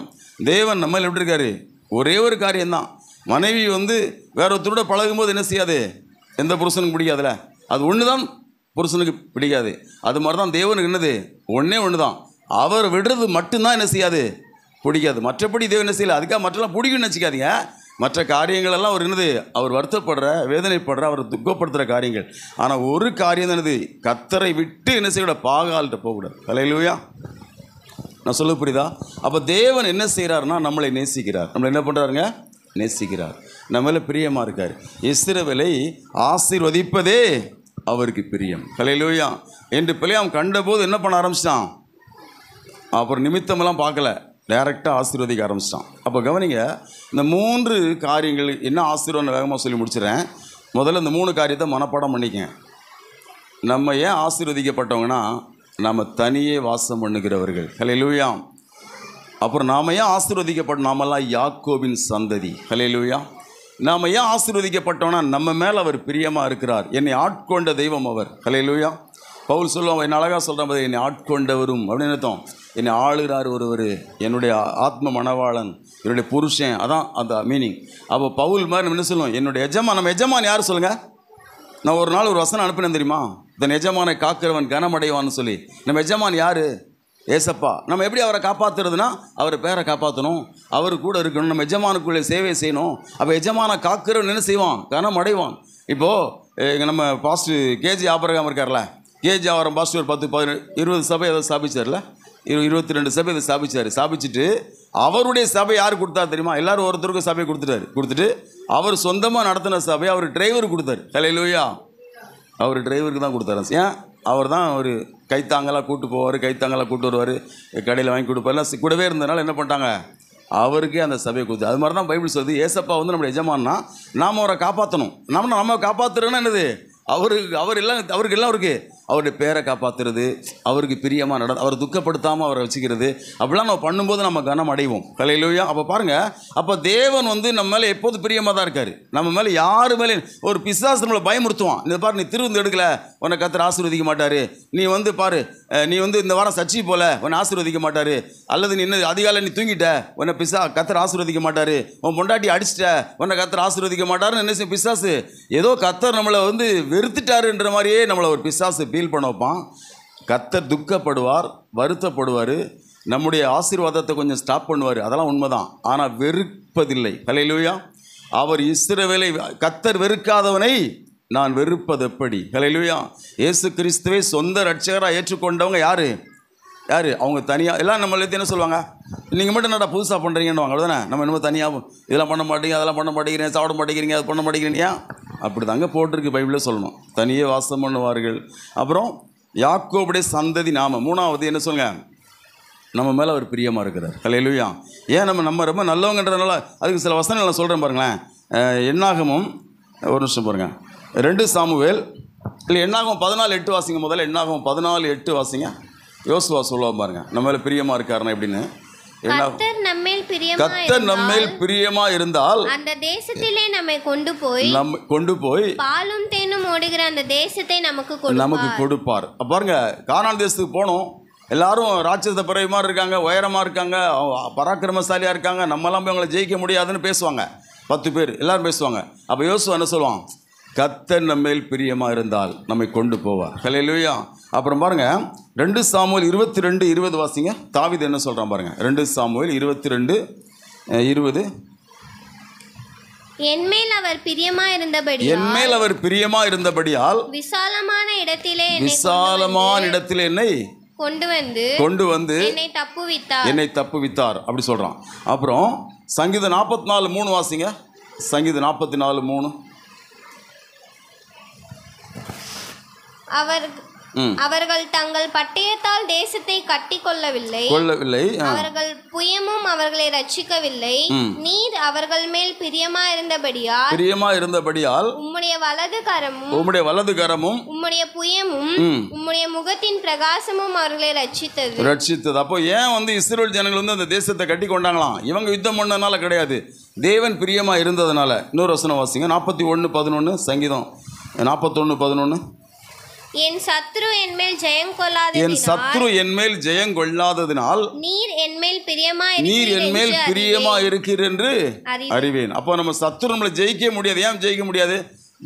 தேவன் நம்ம மேலே எப்படி இருக்காரு? ஒரே ஒரு காரியம்தான். மனைவி வந்து வேற ஒருத்தரோட பழகும்போது என்ன செய்யாது? எந்த புருஷனுக்கு பிடிக்காதுல்ல, அது ஒன்று தான் புருஷனுக்கு பிடிக்காது. அது மாதிரி தான் தேவனுக்கு என்னது? ஒன்றே ஒன்று தான். அவர் விடுறது மட்டும்தான் என்ன செய்யாது? பிடிக்காது. மற்றபடி தேவன் என்ன செய்யலை, அதுக்காக மற்றெல்லாம் பிடிக்கும்னு வச்சுக்காதீங்க. மற்ற காரியங்களெல்லாம் அவர் என்னது, அவர் வருத்தப்படுற, வேதனைப்படுற, அவர் துக்கப்படுத்துகிற காரியங்கள். ஆனால் ஒரு காரியம் தான் என்னது, கர்த்தரை விட்டு என்ன செய்யக்கூடாது, பாகால்கிட்ட போகக்கூடாது. ஹல்லேலூயா. நான் சொல்ல புரியுதா? அப்போ தேவன் என்ன செய்கிறாருன்னா நம்மளை நேசிக்கிறார். நம்மளை என்ன பண்ணுறாருங்க, நேசிக்கிறார். நம்ம மேலே பிரியமாக இருக்கார். இஸ்ரவேலை ஆசீர்வதிப்பதே அவருக்கு பிரியம். ஹல்லேலூயா. என்று பிள்ளையாம் கண்டபோது என்ன பண்ண ஆரம்பிச்சிட்டான், அப்புறம் நிமித்தமெல்லாம் பார்க்கல, டைரெக்டாக ஆசீர்வதிக்க ஆரம்பிச்சிட்டான். அப்போ கவனிங்க, இந்த 3 காரியங்கள் என்ன ஆசீர்வாதம் வேகமாக சொல்லி முடிச்சிடறேன். முதல்ல இந்த 3 காரியத்தை மனப்பாடம் பண்ணிக்க. நம்ம ஏன் ஆசீர்வதிக்கப்பட்டவங்கன்னா, நம்ம தனியே வாசம் பண்ணுகிறவர்கள். ஹல்லேலூயா. அப்புறம் நாம் ஏன் ஆசீர்வதிக்கப்பட்ட, நாமெல்லாம் யாக்கோபின் சந்ததி. ஹல்லேலூயா. நாம் ஏன் ஆசீர்வதிக்கப்பட்டோன்னா, நம்ம மேலே அவர் பிரியமாக இருக்கிறார். என்னை ஆட்கொண்ட தெய்வம் அவர். ஹல்லேலூயா. பவுல் சொல்லுவான், என்ன அழகாக சொல்கிறான், என்னை ஆட்கொண்டவரும் அப்படின்னு அர்த்தம். என்னை ஆளுகிறார் ஒருவர், என்னுடைய ஆத்ம மணவாளன், என்னுடைய புருஷன், அதான் அந்த மீனிங். அப்போ பவுல் மாதிரி நம்ம என்ன சொல்லுவோம், என்னுடைய எஜமான். நம்ம எஜமான் யார் சொல்லுங்கள்? நான் ஒரு நாள் ஒரு வசனம் அனுப்பினேன் தெரியுமா, தன் எஜமானை காக்கிறவன் கனமடைவான்னு சொல்லி. நம்ம எஜமான் யார்? ஏசப்பா. நம்ம எப்படி அவரை காப்பாற்றுறதுனா, அவர் பேரை காப்பாற்றணும், அவர் கூட இருக்கணும், நம்ம எஜமானுக்குள்ளே சேவை செய்யணும். அப்போ எஜமானை காக்கிறவன் என்ன செய்வான், கனமடைவான். இப்போது நம்ம பாஸ்டர் கேஜி ஆபரகாம் இருக்கார்ல, கேஜி ஆபரம் பாஸ்டர் 10-20 சபை அதை ஸ்தாபிச்சார்ல, 22 சபை இதை ஸ்தாபிச்சுட்டு அவருடைய சபை யார் கொடுத்தாரு தெரியுமா? எல்லாரும் ஒருத்தருக்கும் சபை கொடுத்துட்டு அவர் சொந்தமாக நடத்தின சபை அவர் டிரைவர் கொடுத்தாரு. ஹல்லேலூயா. அவர் டிரைவருக்கு தான் கொடுத்தாரு. ஏன்? அவர் தான் ஒரு கைத்தாங்கெல்லாம் கூட்டு போவார், கைத்தாங்கெல்லாம் கூட்டு வருவார், கடையில் வாங்கி கொடுப்பார், கூடவே இருந்ததுனால என்ன பண்ணிட்டாங்க, அவருக்கே அந்த சபையை கொடுத்து. அது மாதிரி தான் பைபிள் சொல்லுது, ஏசப்பா வந்து நம்மளுடைய எஜமான்னா நாம் அவரை காப்பாற்றணும். நம்ம காப்பாற்றுறோன்னா என்னது, அவருக்கு எல்லாம் இருக்குது. அவருடைய பேரை காப்பாற்றுறது, அவருக்கு பிரியமாக அவர் துக்கப்படுத்தாமல் அவரை வச்சுக்கிறது, அப்படிலாம் நம்ம பண்ணும்போது நம்ம கனம் அடைவோம். ஹல்லேலூயா. அப்போ பாருங்கள், அப்போ தேவன் வந்து நம்ம மேலே எப்போது பிரியமாக தான் இருக்கார். நம்ம மேலே யாரு மேலே ஒரு பிசாசு நம்மளை பயமுறுத்துவான். இந்த பாரு, நீ திருவிந்து எடுக்கல, உன்னை கர்த்தர் ஆசீர்வதிக்க மாட்டார். நீ வந்து பாரு, நீ வந்து இந்த வாரம் சர்ச்சை போல, உன்னை ஆசீர்வதிக்க மாட்டார். அல்லது நீ என்ன அதிகாலை நீ தூங்கிட்ட, உன்னை கர்த்தர் ஆசீர்வதிக்க மாட்டார். உன் பொண்டாட்டி அடிச்சிட்ட, உன்னை கர்த்தர் ஆசீர்வதிக்க மாட்டாருன்னு என்ன செய்யும் பிசாசு. ஏதோ கர்த்தர் நம்மளை வந்து வெறுத்துட்டாருன்ற மாதிரியே நம்மளை ஒரு பிசாசு ஃபீல் பண்ண வைப்பான். கர்த்தர் துக்கப்படுவார், வருத்தப்படுவார், நம்முடைய ஆசீர்வாதத்தை கொஞ்சம் ஸ்டாப் பண்ணுவார். அதெல்லாம் உண்மைதான். ஆனால் வெறுப்பதில்லை. ஹல்லேலூயா. அவர் இஸ்ரவேலை, கர்த்தர் வெறுக்காதவனை நான் வெறுப்பது எப்படி. ஹல்லேலூயா. இயேசு கிறிஸ்துவை சொந்த ரட்சகராக ஏற்றுக்கொண்டவங்க யார்? அவங்க தனியாக எல்லாம் நம்மள என்ன சொல்லுவாங்க, நீங்கள் மட்டும் என்னடா புதுசாக பண்ணுறீங்கன்னு வாங்க. அவ்வளோதானே. நம்ம என்னமோ தனியாக இதெல்லாம் பண்ண மாட்டேங்க, அதெல்லாம் பண்ண மாட்டேங்கிறீங்க, சாப்பிட மாட்டேங்கிறீங்க, அது பண்ண மாட்டேங்கிறீங்க. அப்படி தாங்க போட்டிருக்கு பைபிளில் சொல்லணும். தனியே வாசம் பண்ணுவார்கள். அப்புறம் யாக்கோபுடைய சந்ததி நாம. 3வது என்ன சொல்லுங்க, நம்ம மேலே அவர் பிரியமாக இருக்கிறார். ஹல்லேலூயா. ஏன் நம்ம ரொம்ப நல்லவங்கன்றதுனால அதுக்கு சில வசனங்கள் நான் சொல்கிறேன் பாருங்களேன். என்னாகமும் ஒரு நிமிஷம் பாருங்கள், 2 சாமுவேல் இல்லை என்னாகும் 14:8 வாசிங்க. முதல்ல என்னாகும் 14:8 வாசிங்க. யோசுவா சொல்லுவா பாருங்க, நம்ம மேலே பிரியமாக இருக்காருன்னா எப்படின்னு. கர்த்தர் நம்மேல் பிரியமா இருந்தால் அந்த தேசத்திலே நம்மை கொண்டு போய் பாலும் தேனும் ஓடுகிற அந்த தேசத்தை நமக்கு கொடுப்பார். பாருங்க, கானான் தேசத்துக்கு போனோம். எல்லாரும் ராட்சத பறவை மாதிரி இருக்காங்க, உயரமாக இருக்காங்க, பராக்கிரமசாலியாக இருக்காங்க, நம்மலாம் போய் அவங்களை ஜெயிக்க முடியாதுன்னு பேசுவாங்க. 10 பேர் எல்லாரும் பேசுவாங்க. அப்போ யோசுவா என்ன சொல்லுவான், கர்த்தர் நம்மேல் பிரியமாக இருந்தால் நம்மை கொண்டு போவார். ஹல்லேலூயா. அப்புறம் பாருங்க, 2 சாமுவேல் 22:20 வாசிங்க. தாவீது என்ன சொல்கிறான் பாருங்க. 2 சாமுவேல் 22:20. என்மேல் அவர் பிரியமா இருந்தபடியால் விசாலமான இடத்திலே என்னை கொண்டு வந்து என்னை தப்புவித்தார் அப்படி சொல்றான். அப்புறம் சங்கீதம் 44:3 வாசிங்க. சங்கீதம் 44:3. அவர்கள் தங்கள் பட்டயத்தால் தேசத்தை கட்டி கொள்ளவில்லை, அவர்கள் புயமும் அவர்களை ரட்சிக்கவில்லை. நீர் அவர்கள் மேல் பிரியமா இருந்தபடியால் உம்முடைய வலது கரமும் உம்முடைய புயமும் உம்முடைய முகத்தின் பிரகாசமும் அவர்களை ரட்சித்தது. அப்போ ஏன் வந்து இஸ்ரவேல் ஜனங்கள் வந்து அந்த தேசத்தை கட்டி கொண்டாங்களாம்? இவங்க யுத்தம் பண்ணனால கிடையாது, தேவன் பிரியமா இருந்ததுனால. இன்னொரு வசனம் வாசிங்க. 41:11. சங்கீதம் 41:11. என் சத்ரு என்மேல் ஜெயம் கொள்ளாததினால் நீர் என்மேல் பிரியமா இருக்கிறீர் என்று அறிவேன். அப்போ நம்ம சத்ரு நம்மளை ஜெயிக்க முடியாது. ஏன் ஜெயிக்க முடியாது?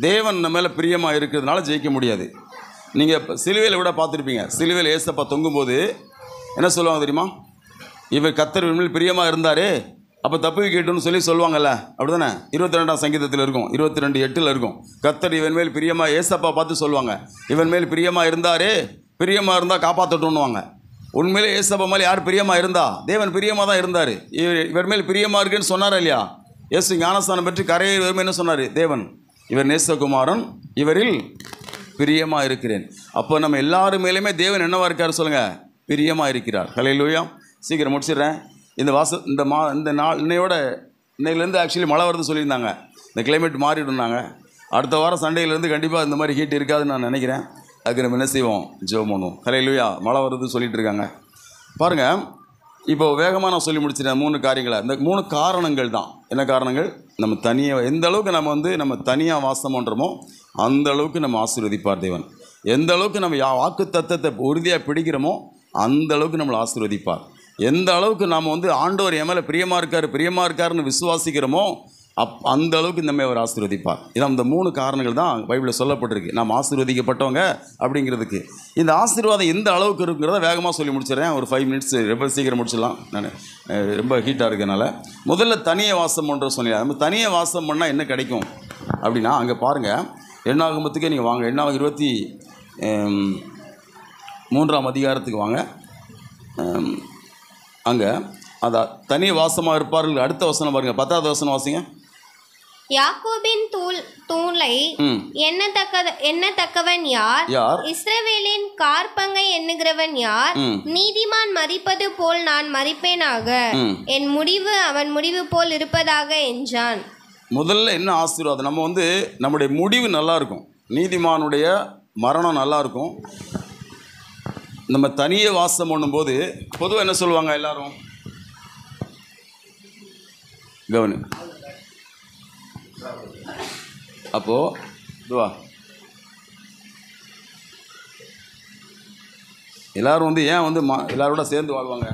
தேவன் நம்ம மேல பிரியமா இருக்கிறதுனால ஜெயிக்க முடியாது. நீங்க சிலுவையில் கூட பார்த்துருப்பீங்க. சிலுவையில் ஏசப்பா தொங்கும்போது என்ன சொல்லுவாங்க தெரியுமா? இவர் கர்த்தர் இவன் மேல் பிரியமாக இருந்தாரே, அப்போ தப்பு கேட்டுன்னு சொல்லுவாங்கல்ல, அப்படி தானே? 22ஆம் சங்கீதத்தில் இருக்கும், 22:8 இருக்கும். கர்த்தர் இவன் மேல் பிரியமாக, ஏசப்பா பார்த்து சொல்லுவாங்க, இவன் மேல் பிரியமாக இருந்தாரே, பிரியமாக இருந்தால் காப்பாற்றட்டுன்னுவாங்க. உண்மையிலே ஏசப்பா மேலே யார் பிரியமாக இருந்தா? தேவன் பிரியமாக தான் இருந்தார். இவர் மேல் பிரியமாக இருக்குன்னு சொன்னாரா இல்லையா? இயேசு ஞானஸ்தானம் பெற்று கரையை வருமே என்ன சொன்னார்? தேவன் இவர் நேசகுமாரன், இவரில் பிரியமாக இருக்கிறேன். அப்போ நம்ம எல்லாரும் மேலேயுமே தேவன் என்னவா இருக்கார் சொல்லுங்கள்? பிரியமாக இருக்கிறார். ஹல்லேலூயா. சீக்கிரம் முடிச்சிடுறேன். இந்த நாள் இன்னையிலேருந்து ஆக்சுவலி மழை வருது சொல்லியிருந்தாங்க. இந்த கிளைமேட் மாறிடுனாங்க. அடுத்த வாரம் சண்டேலேருந்து கண்டிப்பாக இந்த மாதிரி ஹீட் இருக்காதுன்னு நான் நினைக்கிறேன். அதுக்கு நம்ம என்ன செய்வோம்? ஜெபம் பண்ணுவோம். ஹல்லேலூயா. மழை வருது சொல்லிட்டு இருக்காங்க. பாருங்கள், இப்போ வேகமாக நான் சொல்லி முடிச்சிட்டேன் 3 காரியங்களை. இந்த 3 காரணங்கள் தான். என்ன காரணங்கள்? நம்ம தனியாக எந்த அளவுக்கு நம்ம தனியாக வாசம் பண்ணுறோமோ அந்த அளவுக்கு நம்ம ஆசீர்வதிப்பார் தேவன். எந்த அளவுக்கு நம்ம வாக்கு தத்தத்தை உறுதியாக பிடிக்கிறோமோ அந்த அளவுக்கு நம்மளை ஆசீர்வதிப்பார். எந்த அளவுக்கு நாம் ஆண்டவர் என் மேலே பிரியமாக இருக்காருன்னு விசுவாசிக்கிறோமோ அந்த அளவுக்கு நம்ம அவர் ஆசீர்வதிப்பார். இதான் இந்த 3 காரணங்கள் தான் பைபிளில் சொல்லப்பட்டிருக்கு, நாம் ஆசீர்வதிக்கப்பட்டவங்க அப்படிங்கிறதுக்கு. இந்த ஆசீர்வாதம் எந்த அளவுக்கு இருக்குங்கிறத வேகமாக சொல்லி முடிச்சிடறேன். ஒரு 5 மினிட்ஸ் ரொம்ப சீக்கிரம் முடிச்சிடலாம். நான் ரொம்ப ஹீட்டாக இருக்கனால முதல்ல தனியாக வாசம் பண்ணுற சொன்னீங்க. நம்ம தனியாக வாசம் பண்ணால் என்ன கிடைக்கும் அப்படின்னா, அங்கே பாருங்கள், எண்ணாகமத்துக்கே நீங்கள் வாங்க. எண்ணாகமம் 23ஆம் அதிகாரத்துக்கு வாங்க. அங்கே அதான் தனி வாசமாக இருப்பார்கள். அடுத்த வசனம் பாருங்கள், 10வது வசனம் வாசிங்க. யாக்கோபின் தூளை எண்ணத்தக்கவன் யார்? இஸ்ரவேலின் கார்பங்கை எண்ணுகிறவன் யார்? நீதிமான் மரிப்பது போல் நான் மரிப்பேனாக, என் முடிவு அவன் முடிவு போல் இருப்பதாக என்றான். முதல்ல என்ன ஆசீர்வாதம்? நம்ம நம்முடைய முடிவு நல்லா இருக்கும், நீதிமானுடைய மரணம் நல்லா இருக்கும். நம்ம தனியே வாசம் பண்ணும்போது பொதுவாக என்ன சொல்லுவாங்க எல்லாரும்? கவனி. அப்போது இதுவா எல்லோரும் ஏன் எல்லாரோட சேர்ந்து வாழ்வாங்க?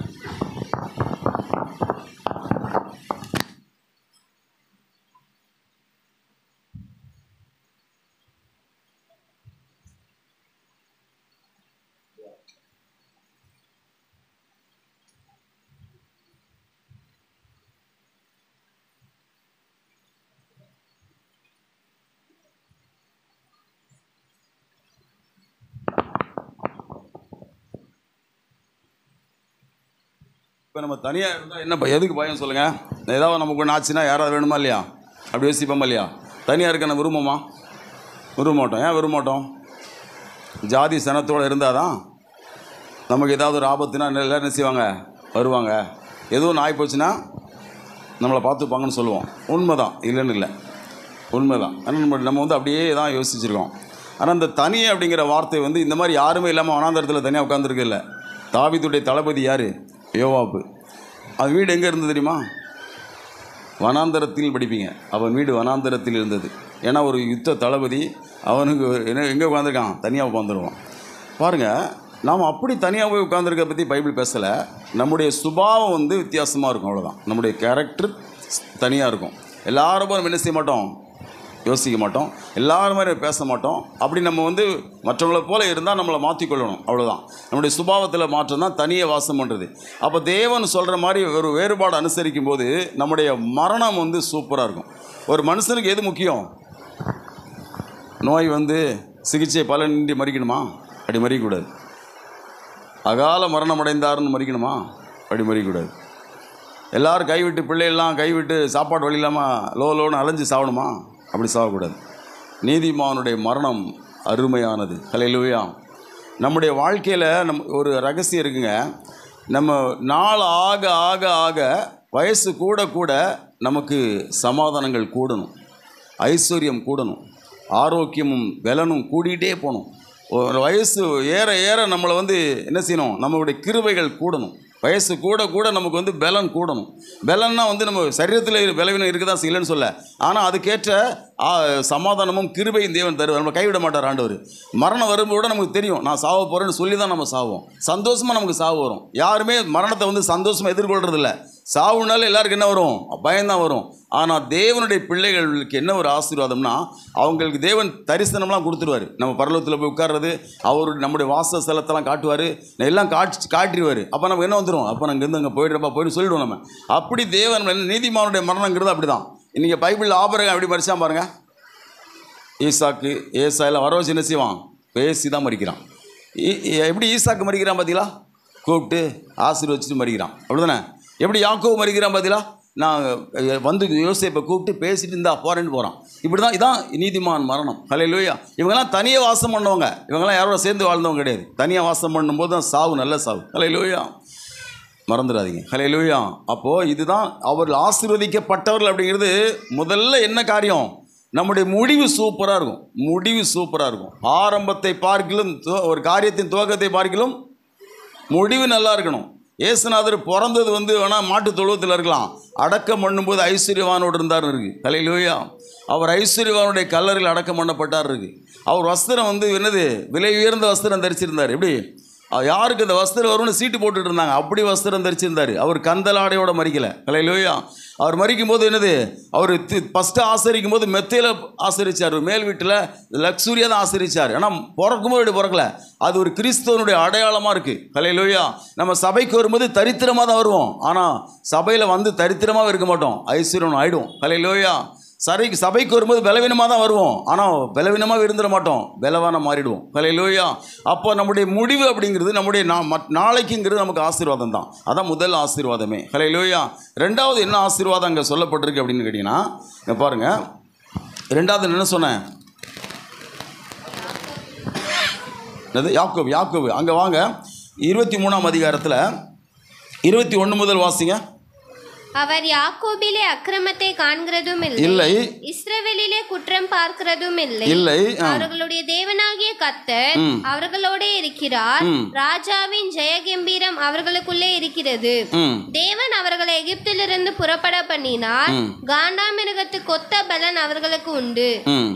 இப்போ நம்ம தனியாக இருந்தால் என்ன எதுக்கு பயம் சொல்லுங்கள்? ஏதாவது நமக்கு ஒன்று ஆச்சுன்னா யாராவது வேணுமா இல்லையா? அப்படி யோசிப்போமா இல்லையா? தனியாக இருக்க நம்ம விரும்புமா? விரும்ப மாட்டோம். ஏன் விரும்ப மாட்டோம்? ஜாதி சனத்தோடு இருந்தால் தான் நமக்கு ஏதாவது ஒரு ஆபத்துனா எல்லோரும் என்ன செய்வாங்க? வருவாங்க. எதுவும் நாய் போச்சுன்னா நம்மளை பார்த்துப்பாங்கன்னு சொல்லுவோம். உண்மை தான், இல்லைன்னு இல்லை, உண்மை தான். ஆனால் நம்ம அப்படியே தான் யோசிச்சுருக்கோம். ஆனால் இந்த தனி அப்படிங்கிற வார்த்தை இந்த மாதிரி யாருமே இல்லாமல் வனாந்தரத்தில் தனியாக உட்காந்துருக்கு இல்லை. தாவீதுடைய தளபதி யார்? யோவாபு. அவன் வீடு எங்கே இருந்தது தெரியுமா? வனாந்தரத்தில் படிப்பீங்க. அவன் வீடு வனாந்தரத்தில் இருந்தது. ஏன்னா ஒரு யுத்த தளபதி அவனுக்கு எங்கே உட்காந்துருக்கான்? தனியாக உட்காந்துருவான். பாருங்கள், நாம் அப்படி தனியாக போய் உட்காந்துருக்க பற்றி பைபிள் பேசலை. நம்முடைய சுபாவம் வித்தியாசமாக இருக்கும், அவ்வளோதான். நம்முடைய கேரக்டர் தனியாக இருக்கும். எல்லாரும் நம்ம என்ன செய்ய மாட்டோம்? யோசிக்க மாட்டோம். எல்லாரும் மாதிரி பேச மாட்டோம். அப்படி நம்ம மற்றவங்களை போல இருந்தால் நம்மளை மாற்றிக்கொள்ளணும், அவ்வளோதான். நம்முடைய சுபாவத்தில் மாற்றம் தான் தனியாக வாசம் பண்ணுறது. அப்போ தேவன் சொல்கிற மாதிரி ஒரு வேறுபாடு அனுசரிக்கும் போது நம்முடைய மரணம் சூப்பராக இருக்கும். ஒரு மனுஷனுக்கு எது முக்கியம்? நோய் சிகிச்சை பலனின்றி மறிக்கணுமா? அப்படி மறிக்கக்கூடாது. அகால மரணம் அடைந்தாருன்னு மறிக்கணுமா? அப்படி மறிக்கக்கூடாது. எல்லோரும் கைவிட்டு, பிள்ளையெல்லாம் கைவிட்டு சாப்பாடு வழி இல்லாமல் லோன்னு அலைஞ்சு சாகணுமா? அப்படி சாகக்கூடாது. நீதிமானுடைய மரணம் அருமையானது. ஹல்லேலூயா. நம்முடைய வாழ்க்கையில் ஒரு ரகசியம் இருக்குங்க. நம்ம நாள் ஆக ஆக ஆக வயசு கூட கூட நமக்கு சமாதானங்கள் கூடணும், ஐஸ்வர்யம் கூடணும், ஆரோக்கியமும் பலனும் கூடிகிட்டே போகணும். ஒரு வயசு ஏற ஏற நம்மளை என்ன செய்யணும்? நம்மளுடைய கிருபைகள் கூடணும். வயசு கூட கூட நமக்கு பலன் கூடணும். பலன்னா நம்ம சரீரத்தில் பலவீனம் இருக்க தான் இல்லைன்னு சொல்ல, ஆனால் அதுக்கேற்ற சமாதானமும் கிருபையும் தேவன் தருவார். நம்ம கைவிட மாட்டார் ஆண்டவர். மரணம் வரும்போது நமக்கு தெரியும், நான் சாவ போகிறேன்னு சொல்லி தான் நம்ம சாவோம். சந்தோஷமாக நமக்கு சாவு வரும். யாருமே மரணத்தை சந்தோஷமாக எதிர்கொள்றதில்ல. சாவுனால எல்லாருக்கும் என்ன வரும்? பயம்தான் வரும். ஆனால் தேவனுடைய பிள்ளைகளுக்கு என்ன ஒரு ஆசீர்வாதம்னா, அவங்களுக்கு தேவன் தரிசனம்லாம் கொடுத்துருவார். நம்ம பரலோகத்தில் போய் உட்கார்றது, அவர் நம்முடைய வாசஸ்தலத்தெல்லாம் காட்டுவார், எல்லாம் காட்டிடுவார். அப்போ நம்ம என்ன வந்துடும்? அப்போ நாங்கள் இருந்து அங்கே போயிடுறப்பா போயிட்டு சொல்லிவிடுவோம் நம்ம. அப்படி தேவன் நீதிமானுடைய மரணங்கிறது அப்படி தான். இன்றைக்கி பைபிளில் ஆபிரகாம் எப்படி மறிச்சான் பாருங்கள். ஈசாக்கு ஏசாயெல்லாம் வர வச்சு என்ன செய்வான்? பேசி தான் மறிக்கிறான். எப்படி ஈசாக்கு மறிக்கிறான் பார்த்தீங்களா? கூப்பிட்டு ஆசீர்வதிச்சுட்டு மறிக்கிறான். அப்படி தானே? எப்படி யாக்கோபு மறிக்கிறான் பார்த்தீங்களா? நான் வந்து யோசேப்பை கூப்பிட்டு பேசிட்டு இருந்தா போகிறேன்னு போகிறான். இப்படி தான் இதான் நீதிமான் மரணம். ஹல்லேலூயா. இவங்கெல்லாம் தனியாக வாசம் பண்ணவங்க, இவங்கெல்லாம் யாரோட சேர்ந்து வாழ்ந்தவங்க கிடையாது. தனியாக வாசம் பண்ணும்போது தான் சாவு, நல்ல சாவு. ஹல்லேலூயா, மறந்துடாதீங்க. ஹல்லேலூயா. அப்போது இதுதான் அவர்கள் ஆசீர்வதிக்கப்பட்டவர்கள் அப்படிங்கிறது முதல்ல என்ன காரியம்? நம்முடைய முடிவு சூப்பராக இருக்கும். முடிவு சூப்பராக இருக்கும். ஆரம்பத்தை பார்க்கிலும் ஒரு காரியத்தின் துவக்கத்தை பார்க்கிலும் முடிவு நல்லா இருக்கணும். ஏசுநாதர் பிறந்தது வேணால் மாட்டு தொழுவத்தில் இருக்கலாம், அடக்கம் பண்ணும்போது ஐஸ்வர்யவானோடு இருந்தார் இருக்குது. ஹல்லேலூயா. அவர் ஐஸ்வர்யவானுடைய கல்லறையில் அடக்கம் பண்ணப்பட்டார் இருக்குது. அவர் வஸ்திரம் என்னது? விலை உயர்ந்த வஸ்திரம் தரிச்சிருந்தார். எப்படி? யாருக்கு இந்த வஸ்திரம் வரும்னு சீட்டு போட்டுட்டு இருந்தாங்க, அப்படி வஸ்திரம் தரிச்சிருந்தார். அவர் கந்தலாடையோட மறிக்கலை. ஹல்லேலூயா. அவர் மறிக்கும் போது என்னது? அவர் ஃபஸ்ட்டு ஆசரிக்கும் போது மெத்தையில் ஆசரித்தார், மேல் வீட்டில் லக்ஸுரியாக தான் ஆசரித்தார். ஆனால் பிறக்கும்போது இப்படி பிறக்கல. அது ஒரு கிறிஸ்தவனுடைய அடையாளமாக இருக்குது. ஹல்லேலூயா. நம்ம சபைக்கு வரும்போது தரித்திரமாக தான் வருவோம், ஆனால் சபையில் தரித்திரமாக இருக்க மாட்டோம், ஐஸ்வர்யம் ஆகிடும். ஹல்லேலூயா. சபைக்கு வரும்போது பலவீனமாக தான் வருவோம், ஆனால் பலவீனமாக இருந்துட மாட்டோம், பலவான மாறிடுவோம். ஹல்லேலூயா. அப்போ நம்முடைய முடிவு அப்படிங்கிறது நம்முடைய நாளைக்குங்கிறது நமக்கு ஆசீர்வாதம் தான். அதான் முதல் ஆசீர்வாதமே. ஹல்லேலூயா. ரெண்டாவது என்ன ஆசீர்வாதம் அங்கே சொல்லப்பட்டிருக்கு அப்படின்னு கேட்டிங்கன்னா, இங்கே பாருங்கள். ரெண்டாவது என்ன சொன்னேன்? யாக்கோபு. அங்கே வாங்க, 23ஆம் அதிகாரத்தில் 21 முதல் வாசிங்க. அவர் யாக்கோபிலே அக்கிரமத்தை காண்கிறதும் இல்லை, இஸ்ரவேலிலே குற்றம் பார்க்கிறதும் இல்லை. அவர்களுடைய தேவனாகிய கர்த்தர் அவர்களோட இருக்கிறார். ராஜாவின் ஜெயகம்பீரம் அவர்களுக்குள்ளே இருக்கிறது. தேவன் அவர்களை எகிப்திலிருந்து புறப்பட பண்ணினார். காண்டாமிருகத்து கொத்த பலன் அவர்களுக்கு உண்டு.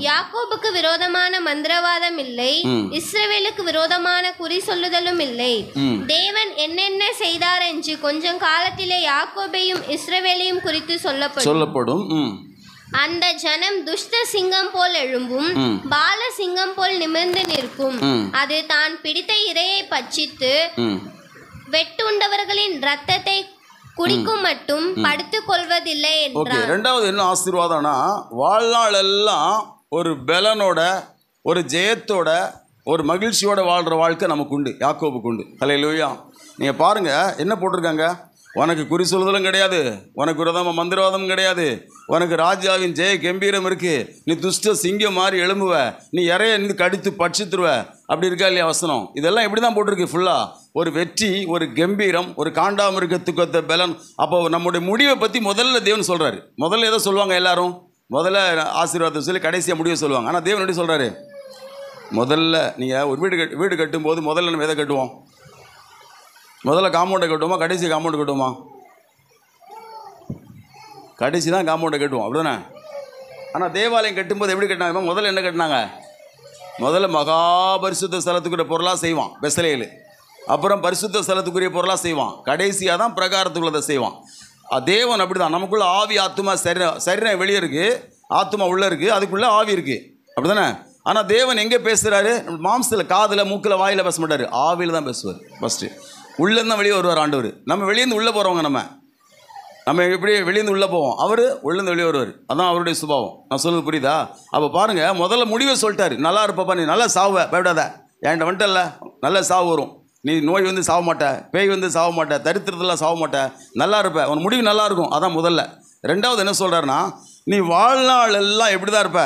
யாக்கோபுக்கு விரோதமான மந்திரவாதம் இல்லை, இஸ்ரவேலுக்கு விரோதமான குறி சொல்லுதலும் இல்லை. தேவன் என்னென்ன செய்தார் என்று கொஞ்சம் காலத்திலே யாக்கோபையும் இஸ்ரவேலையும் குறித்து சொல்லப்படும். அந்த ஜனம் துஷ்ட சிங்கம் போல் எழும்பும், பால சிங்கம் போல் நிமிர்ந்து நிற்கும். அது தான் பிடித்த இரையை பட்சித்து வெட்டுண்டவர்களின் ரத்தத்தை குடிக்கும் மட்டும் படுத்துக் கொள்வதில்லை என்றார். இரண்டாவது என்ன ஆசீர்வாதம்னா, வாழ்நாள் எல்லாம் ஒரு பலனோட, ஒரு ஜெயத்தோட, ஒரு மகிழ்ச்சியோட வாழ்கிற வாழ்க்கை நமக்கு உண்டு, யாக்கோபுக்கு உண்டு. ஹல்லேலூயா. நீங்கள் பாருங்கள் என்ன போட்டிருக்காங்க. உனக்கு குறி சொல்லுதலும் கிடையாது, உனக்கு விரோதமாக மந்திரவாதம் கிடையாது, உனக்கு ராஜாவின் ஜெய கம்பீரம் இருக்குது, நீ துஷ்ட சிங்கம் மாதிரி எழும்புவ, நீ இறைய நின்று கடித்து பட்சித்துருவ. அப்படி இருக்கா இல்லையா வசனம்? இதெல்லாம் இப்படி தான் போட்டிருக்கு ஃபுல்லாக. ஒரு வெற்றி, ஒரு கம்பீரம், ஒரு காண்டாமிருகத்துக்கு பலன். அப்போ நம்முடைய முடிவை பற்றி முதல்ல தேவன் சொல்கிறாரு. முதல்ல எதை சொல்லுவாங்க எல்லாரும்? முதல்ல ஆசீர்வாதம் சொல்லி கடைசியாக முடிவை சொல்லுவாங்க. ஆனால் தேவன் எப்படி சொல்கிறாரு? முதல்ல நீங்கள் ஒரு வீடு கட்டும்போது முதல்ல நம்ம எதை கட்டுவோம்? முதல்ல காம்பவுண்டை கட்டுவோமா, கடைசி காம்பவுண்டு கட்டுவோமா? கடைசி தான் காம்பவுண்டை கட்டுவோம், அப்படி தானே? ஆனால் தேவாலயம் கட்டும்போது எப்படி கட்டினாங்க? முதல்ல என்ன கட்டினாங்க? முதல்ல மகாபரிசுத்த ஸ்தலத்துக்குரிய பொருளாக செய்வான் பெசலேல், அப்புறம் பரிசுத்த ஸ்தலத்துக்குரிய பொருளாக செய்வான், கடைசியாக தான் பிரகாரத்துக்குள்ளதை செய்வான். தேவன் அப்படி தான். நமக்குள்ளே ஆவி ஆத்துமா சரீரம் வெளியே இருக்குது, ஆத்துமா உள்ளே இருக்குது, அதுக்குள்ளே ஆவி இருக்குது, அப்படி தானே? ஆனால் தேவன் எங்கே பேசுகிறாரு? மாம்சத்தில், காதில், மூக்கில், வாயில் பேச மாட்டார், ஆவியில் தான் பேசுவார். ஃபஸ்ட்டு உள்ளேருந்து தான் வெளியே வருவார் ஆண்டவர். நம்ம வெளியேருந்து உள்ளே போகிறவங்க, நம்ம எப்படி வெளியேருந்து உள்ளே போவோம், அவர் உள்ளேருந்து வெளியே வருவார். அதான் அவருடைய சுபாவம். நான் சொல்லுறது புரியுதா? அப்போ பாருங்கள், முதல்ல முடிவை சொல்லிட்டாரு. நல்லா இருப்பப்பா, நீ நல்லா சாவ, பயப்படாத, என்கிட்ட வந்துட்டல்ல, நல்ல சாவு வரும், நீ நோய் சாவ மாட்ட, பேய் சாவ மாட்ட, தரித்திரத்தில் சாவ மாட்ட, நல்லா இருப்ப, உன் முடிவு நல்லா இருக்கும். அதான் முதல்ல. ரெண்டாவது என்ன சொல்கிறாருன்னா, நீ வாழ்நாள் எல்லாம் எப்படி தான் இருப்ப?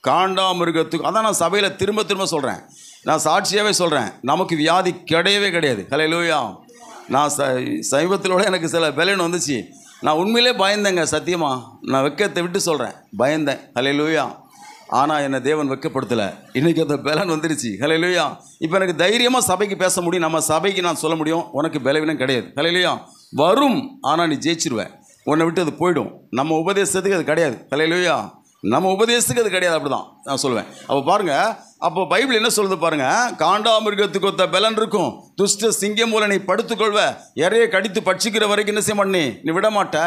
காண்டாமிருகத்துக்கு. அதான் நான் சபையில் திரும்ப திரும்ப சொல்கிறேன், நான் சாட்சியாகவே சொல்கிறேன், நமக்கு வியாதி கிடையவே கிடையாது. ஹல்லேலூயா. நான் சமீபத்திலோட எனக்கு சில பலன் வந்துச்சு. நான் உண்மையிலே பயந்தேங்க, சத்தியமாக நான் வெக்கத்தை விட்டு சொல்கிறேன், பயந்தேன். ஹல்லேலூயா. ஆனால் என்னை தேவன் வெக்கப்படுத்தலை. இன்றைக்கி அந்த பலன் வந்துருச்சு. ஹல்லேலூயா. இப்போ எனக்கு தைரியமாக சபைக்கு பேச முடியும், நம்ம சபைக்கு நான் சொல்ல முடியும், உனக்கு பலவீனம் கிடையாது. ஹல்லேலூயா. வரும், ஆனால் நீ ஜெயிச்சிருவேன், உன்னை விட்டு அது போயிடும். நம்ம உபதேசத்துக்கு அது கிடையாது. ஹல்லேலூயா. நம்ம உபதேசத்துக்கு அது கிடையாது, அப்படி தான் நான் சொல்லுவேன். அப்போ பாருங்கள், அப்போ பைபிள் என்ன சொல்லுது பாருங்க, காண்டாமிருகத்துக்கு ஒத்த பலன் இருக்கும், துஷ்ட சிங்கம் போல நீ படுத்துக்கொள்வ, இறைய கடித்து பட்சிக்கிற வரைக்கும் என்ன செய்ய மாட்டே, நீ விட மாட்ட,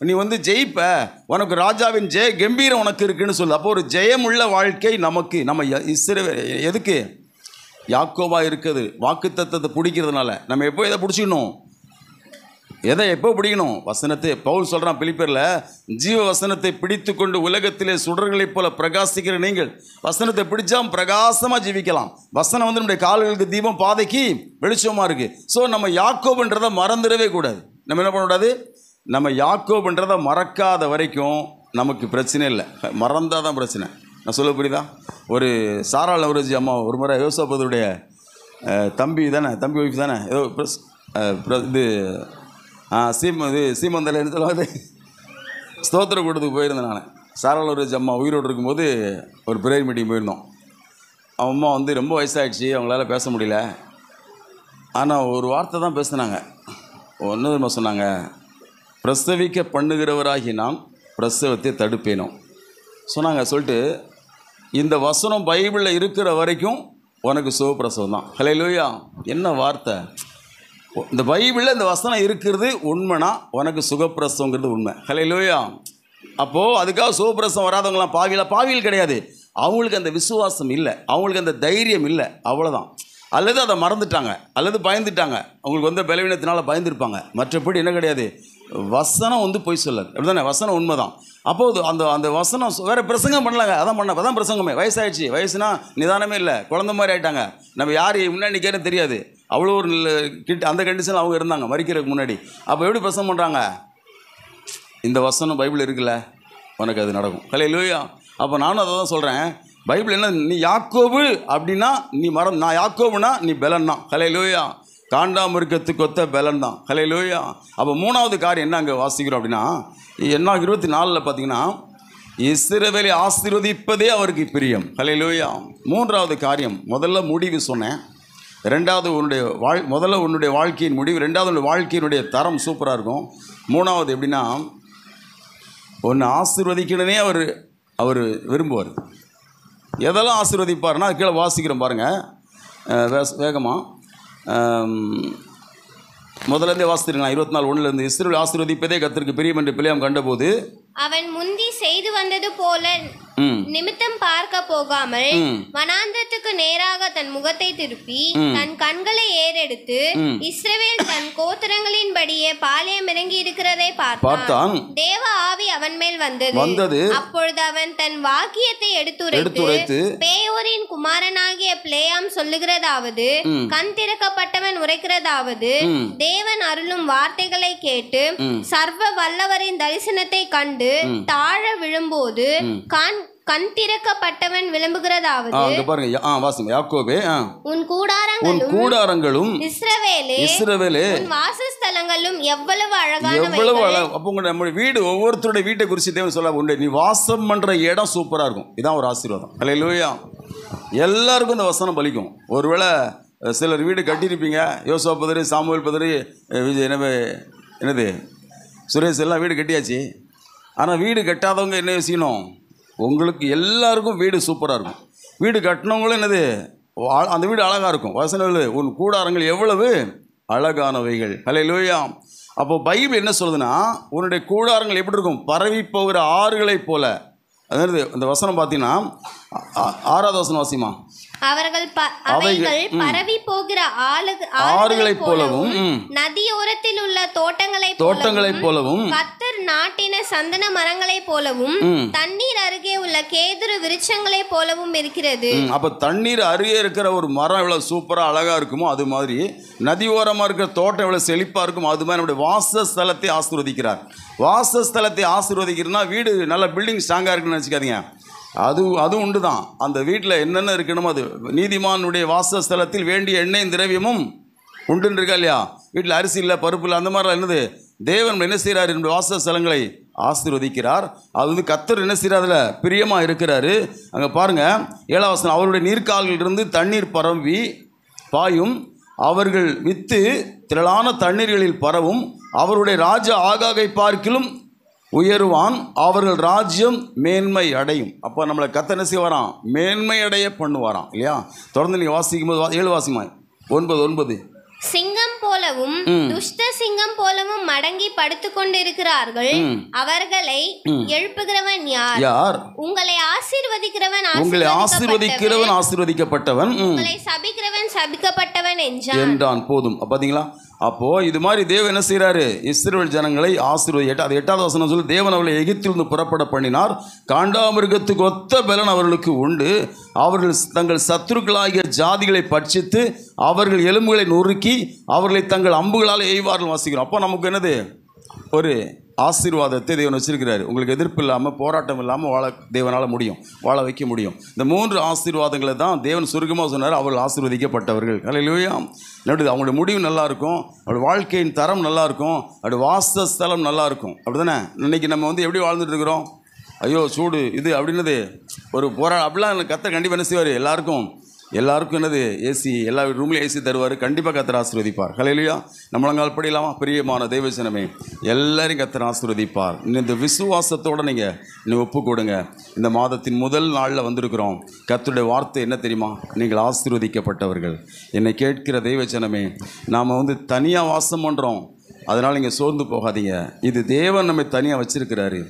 நீ ஜெயிப்ப, உனக்கு ராஜாவின் ஜெய கம்பீரம் உனக்கு இருக்குன்னு சொல்லு. அப்போ ஒரு ஜெயமுள்ள வாழ்க்கை நமக்கு, நம்ம எதுக்கு யாக்கோபா இருக்குது, வாக்குத்தத்தத்தை பிடிக்கிறதுனால. நம்ம எப்போ எதை பிடிச்சிக்கணும், எதை எப்போ பிடிக்கணும், வசனத்தை. பவுல் சொல்கிறான் பிலிப்பியரில், ஜீவ வசனத்தை பிடித்து கொண்டு உலகத்திலே சுடர்களைப் போல பிரகாசிக்கிற நீங்கள் வசனத்தை பிடிச்சா பிரகாசமாக ஜீவிக்கலாம். வசனம் நம்முடைய கால்களுக்கு தீபம், பாதைக்கு வெளிச்சமாக இருக்குது. ஸோ நம்ம யாக்கோபுன்றதை மறந்துடவே கூடாது. நம்ம என்ன பண்ணக்கூடாது, நம்ம யாக்கோபுன்றதை மறக்காத வரைக்கும் நமக்கு பிரச்சனை இல்லை. மறந்தால் தான் பிரச்சனை. நான் சொல்ல புரியுதா? ஒரு சாரா லவ்ரேஜ் அம்மா ஒரு முறை யோசேப்புடைய தம்பி ஒய்ஃப் தானே, ஏதோ இது சீமந்தல என்ன சொல்லுவாங்க, ஸ்தோத்திர கூட்டத்துக்கு போயிருந்தேன் நான். சாரா லவ்ரேஜ் அம்மா உயிரோடு இருக்கும்போது ஒரு பிரேயர் மீட்டிங் போயிருந்தோம். அம்மா ரொம்ப வயசாகிடுச்சு, அவங்களால பேச முடியல. ஆனால் ஒரு வார்த்தை தான் பேசுனாங்க. ஒன்று சொன்னாங்க, பிரசவிக்க பண்ணுகிறவராகி நான் பிரசவத்தை தடுப்பேனோம் சொன்னாங்க. சொல்லிட்டு, இந்த வசனம் பைபிளில் இருக்கிற வரைக்கும் உனக்கு சுகப்பிரசவம் தான். ஹல்லேலூயா! என்ன வார்த்தை! இந்த பைபிளில் இந்த வசனம் இருக்கிறது உண்மைனா உனக்கு சுகப்பிரசவங்கிறது உண்மை. ஹல்லேலூயா! அப்போது அதுக்காக சுகப்பிரசவம் வராதவங்களாம் பாவிகள் கிடையாது. அவங்களுக்கு அந்த விசுவாசம் இல்லை, அவங்களுக்கு அந்த தைரியம் இல்லை, அவ்வளோதான். அல்லது அதை மறந்துட்டாங்க, அல்லது பயந்துட்டாங்க. அவங்களுக்கு பலவீனத்தினால பயந்துருப்பாங்க. மற்றபடி என்ன கிடையாது, வசனம் பொய் சொல்லாது. அப்படி தானே? வசனம் உண்மை தான். அப்போது அந்த வசனம் வேறு பிரசங்கம் பண்ணலாங்க. அதான் பிரசங்கமே. வயசாகிடுச்சு, வயசுனா நிதானமே இல்லை, குழந்த மாதிரி ஆகிட்டாங்க. நம்ம யார் முன்னாடி நிற்கிறேன்னு தெரியாது. அவ்வளோ ஒரு அந்த கண்டிஷனில் அவங்க இருந்தாங்க மறிக்கிறதுக்கு முன்னாடி. அப்போ எப்படி பிரசங்கம் பண்ணுறாங்க? இந்த வசனம் பைபிள் இருக்குல்ல, உனக்கு அது நடக்கும். ஹல்லேலூயா! அப்போ நானும் அதை தான் சொல்கிறேன். பைபிள் என்ன, நீ யாக்கோபு அப்படின்னா நீ நான் யாக்கோபுனா நீ பலன் தான். ஹல்லேலூயா! காண்டாமிருகத்துக்கு ஒத்த பலன் தான். ஹல்லேலூயா! அப்போ மூணாவது காரியம் என்ன அங்கே வாசிக்கிறோம் அப்படின்னா, என்ன 24 பார்த்தீங்கன்னா, இஸ்ரவேலை ஆசீர்வதிப்பதே அவருக்கு பிரியம். ஹல்லேலூயா! மூன்றாவது காரியம், முதல்ல முடிவு சொன்னேன். ரெண்டாவது முதல்ல உன்னுடைய வாழ்க்கையின் முடிவு, ரெண்டாவது உன்னுடைய வாழ்க்கையினுடைய தரம் சூப்பராக இருக்கும். மூணாவது எப்படின்னா, ஒன்று ஆசீர்வதிக்கணுன்னே அவர் விரும்புவார். எதெல்லாம் ஆசீர்வதிப்பார்னா கீழே வாசிக்கிறோம் பாருங்கள் வேகமாக. முதலேருந்தே வாசித்திருக்கலாம். 24:1 இஸ்ரவேல் ஆசீர்வதிப்பதே கர்த்தருக்கு பிரியம் என்று பிலேயாம் கண்டபோது, அவன் முந்தி செய்து வந்தது போல நிமித்தம் பார்க்க போகாமல் வனாந்தரத்துக்கு நேராக தன் முகத்தை திருப்பி தன் கண்களை ஏறெடுத்து இஸ்ரவேல் தன் கோத்திரங்களின்படியே பாளையம் இறங்கி இருக்கிறதை பார்த்தான். தேவ ஆவி அவன் மேல் வந்தது. அப்பொழுது அவன் தன் வாக்கியத்தை எடுத்துரைத்து, பேயோரின் குமாரனாகிய பிலேயாம் சொல்லுகிறதாவது, கண் திறக்கப்பட்டவன் உரைக்கிறதாவது, தேவன் அருளும் வார்த்தைகளை கேட்டு சர்வ வல்லவரின் தரிசனத்தை கண்டு தாழ விழும்போது கண் திறக்கப்பட்டவன் விளம்புகிறதாவது, யாக்கோபே உன் கூடாரங்களும் இஸ்ரவேலே உன் வாசஸ்தலங்களும் எவ்வளவு அழகானவைகள். அப்போ நம்ம வீடு, ஒவ்வொருத்தருடைய வீட்டை குறித்து தேவன் சொல்ல உண்டு. நீ வாசம் பண்ற இடம் சூப்பரா இருக்கும். இதான் ஒரு ஆசீர்வாதம். ஹல்லேலூயா! எல்லாருக்கும் இந்த வசனம் பலிக்கும். ஒருவேளை சிலர் வீடு கட்டியிருப்பீங்க. யோசுவா பதரு, சாமுவேல் பதரு, என்னது சுரேஷ் எல்லாம் வீடு கட்டியாச்சு. ஆனால் வீடு கட்டாதவங்க என்ன செய்யணும், உங்களுக்கு எல்லாருக்கும் வீடு சூப்பராக இருக்கும். வீடு கட்டினவங்களும் என்னது, அந்த வீடு அழகாக இருக்கும். வசனம், உன் கூடாரங்கள் எவ்வளவு அழகானவைகள். ஹல்லேலூயா! அப்போ பைபிள் என்ன சொல்லுதுன்னா, உன்னுடைய கூடாரங்கள் எப்படி இருக்கும், பரவி போகிற ஆறுகளைப் போல. அதாவது இந்த வசனம் பார்த்தீங்கன்னா 6வது வசனம் வாசிமா, அவைகள் பரவி போகிற ஆறுகளைப் போலவும் நதியோரத்தில் உள்ள தோட்டங்களைப் போலவும் கர்த்தர் நாட்டின சந்தன மரங்களைப் போலவும் தண்ணீர் அருகே உள்ள கேதுரு விருட்சங்களைப் போலவும் இருக்கிறது. அப்ப தண்ணீர் அருகே இருக்கிற ஒரு மரம் எவ்வளவு சூப்பரா அழகா இருக்குமோ அது மாதிரி நதியோரமா இருக்கிற தோட்டம் எவ்வளவு செழிப்பா இருக்குமோ அது மாதிரி நம்முடைய வாசஸ்தலத்தை ஆசீர்வதிக்கிறார். வாசஸ்தலத்தை ஆசீர்வதிக்கிறதுனா வீடு நல்ல பில்டிங் ஸ்ட்ராங்கா இருக்குன்னு நினைச்சுக்காதீங்க. அது உண்டு தான். அந்த வீட்டில் என்னென்ன இருக்கணுமோ அது. நீதிமானுடைய வாசஸ்தலத்தில் வேண்டிய எண்ணெயும் திரவியமும் உண்டுன்னு இருக்கா இல்லையா? வீட்டில் அரிசி இல்லை, பருப்பு இல்லை, அந்த மாதிரிலாம் என்னது, தேவன் என்ன செய்கிறார், என்னுடைய வாசஸ்தலங்களை ஆசீர்வதிக்கிறார். அது கர்த்தர் என்ன செய்கிறார், அதில் பிரியமாக இருக்கிறாரு. அங்கே பாருங்கள் 7வது வசனம், அவருடைய நீர்க்கால்களிலிருந்து தண்ணீர் பரவி பாயும், அவர்கள் வித்து திரளான தண்ணீர்களில் பரவும், அவருடைய ராஜா ஆகாகை பார்க்கிலும் உயருவான், அவர்கள் ராஜ்யம் மேன்மை அடையும். அப்போ நம்மளை கர்த்தர் என்ன செய்வாராம்? மேன்மை அடைய பண்ணுவாராம் இல்லையா? தொடர்ந்து நீங்கள் வாசிக்கும் போது 7 வாசிமா 9. சிங்கம் போலவும் துஷ்ட சிங்கம் போலவும் மடங்கி படுத்து கொண்டிருக்கிறார்கள். அவர்களை எழுப்புகிறவன் யார்? உங்களை ஆசீர்வதிக்கிறவன் ஆசீர்வதிக்கப்பட்டவன், உங்களை சபிக்கிறவன் சபிக்கப்பட்டவன் என்றான். போதும். பாத்தீங்களா? அப்போ இது மாதிரி தேவன் என்ன செய்யறாரு? இஸ்ரவேல் ஜனங்களை ஆசீர்வதி. அது 8வது வசனம் சொல்லி, தேவன் அவர்களை எகிப்திலிருந்து புறப்பட பண்ணினார். காண்டாமிருகத்துக்கு ஒத்த பலன் அவர்களுக்கு உண்டு. அவர்கள் தங்கள் சத்துருக்களாகிய ஜாதிகளை பட்சித்து அவர்கள் எலும்புகளை நொறுக்கி அவர்களை தங்கள் அம்புகளால் எய்வார்கள். வாசிக்கிறோம். அப்போ நமக்கு என்னது? ஒரு ஆசீர்வாதத்தை தேவன் வச்சிருக்கிறாரு. உங்களுக்கு எதிர்ப்பு இல்லாமல், போராட்டம் இல்லாமல் வாழ தேவனால் முடியும், வாழ வைக்க முடியும். இந்த 3 ஆசீர்வாதங்களை தான் தேவன் சுருக்கமாக சொன்னார். அவர்கள் ஆசீர்வதிக்கப்பட்டவர்கள். ஹல்லேலூயா. என்னது? அவங்களுடைய முடிவு நல்லா இருக்கும், அவருடைய வாழ்க்கையின் தரம் நல்லா இருக்கும், அவருடைய வாசஸ்தலம் நல்லா இருக்கும். அப்படி தானே? இன்னைக்கு நம்ம எப்படி வாழ்ந்துட்டு இருக்கிறோம்? ஐயோ சூடு இது அப்படின்னது ஒரு அப்படிலாம் கர்த்தர் கண்டிப்பாக என்ன செய்வார்? எல்லாருக்கும் என்னது? ஏசி, எல்லா ரூம்லேயும் ஏசி தருவார். கண்டிப்பாக கர்த்தர் ஆசீர்வதிப்பார். ஹல்லேலூயா. நம்மளங்கால் படியலாமா? பிரியமான தெய்வஜனமே, எல்லாரையும் கர்த்தர் ஆசீர்வதிப்பார். இந்த விசுவாசத்தோடு நீங்கள் ஒப்பு கொடுங்க. இந்த மாதத்தின் முதல் நாளில் வந்திருக்கிறோம். கர்த்தருடைய வார்த்தை என்ன தெரியுமா? நீங்கள் ஆசீர்வதிக்கப்பட்டவர்கள். என்னை கேட்கிற தெய்வஜனமே, நாம் தனியாக வாசம் பண்ணுறோம், அதனால் நீங்கள் சோர்ந்து போகாதீங்க. இது தேவன் நம்மை தனியாக வச்சிருக்கிறாரு.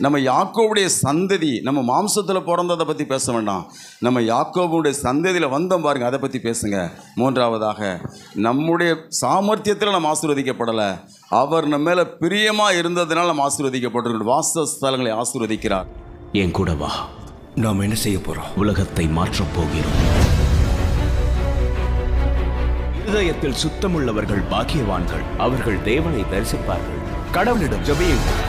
நம்ம யாக்கோபுடைய சந்ததி, நம்ம மாம்சத்தில் பிறந்ததை பற்றி பேச வேண்டாம். நம்ம யாக்கோபுடைய சந்ததியில் வந்தோம் பாருங்கள், அதை பற்றி பேசுங்க. 3வதாக, நம்முடைய சாமர்த்தியத்தில் நம்ம ஆசீர்வதிக்கப்படலை, அவர் நம்ம மேலே பிரியமாக இருந்ததுனால நம்ம ஆசீர்வதிக்கப்பட்டிருக்கிறோம். வாசஸ்தலங்களை ஆசீர்வதிக்கிறார். என் கூட வா. நாம் என்ன செய்ய போகிறோம்? உலகத்தை மாற்றப் போகிறோம். இருதயத்தில் சுத்தமுள்ளவர்கள் பாக்கியவான்கள், அவர்கள் தேவனை தரிசிப்பார்கள். கடவுளிடம் ஜெபியுங்கள்.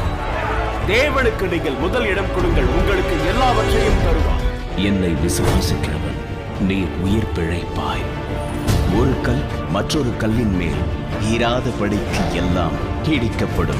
தேவனுக்கு நீங்கள் முதல் இடம் கொடுங்கள், உங்களுக்கு எல்லாவற்றையும் தருவார். என்னை விசுவாசிக்கிறவன் நீ உயிர் பிழைப்பாய். ஒரு கல் மற்றொரு கல்லின் மேல் ஈராதபடிக்கு எல்லாம் இடிக்கப்படும்.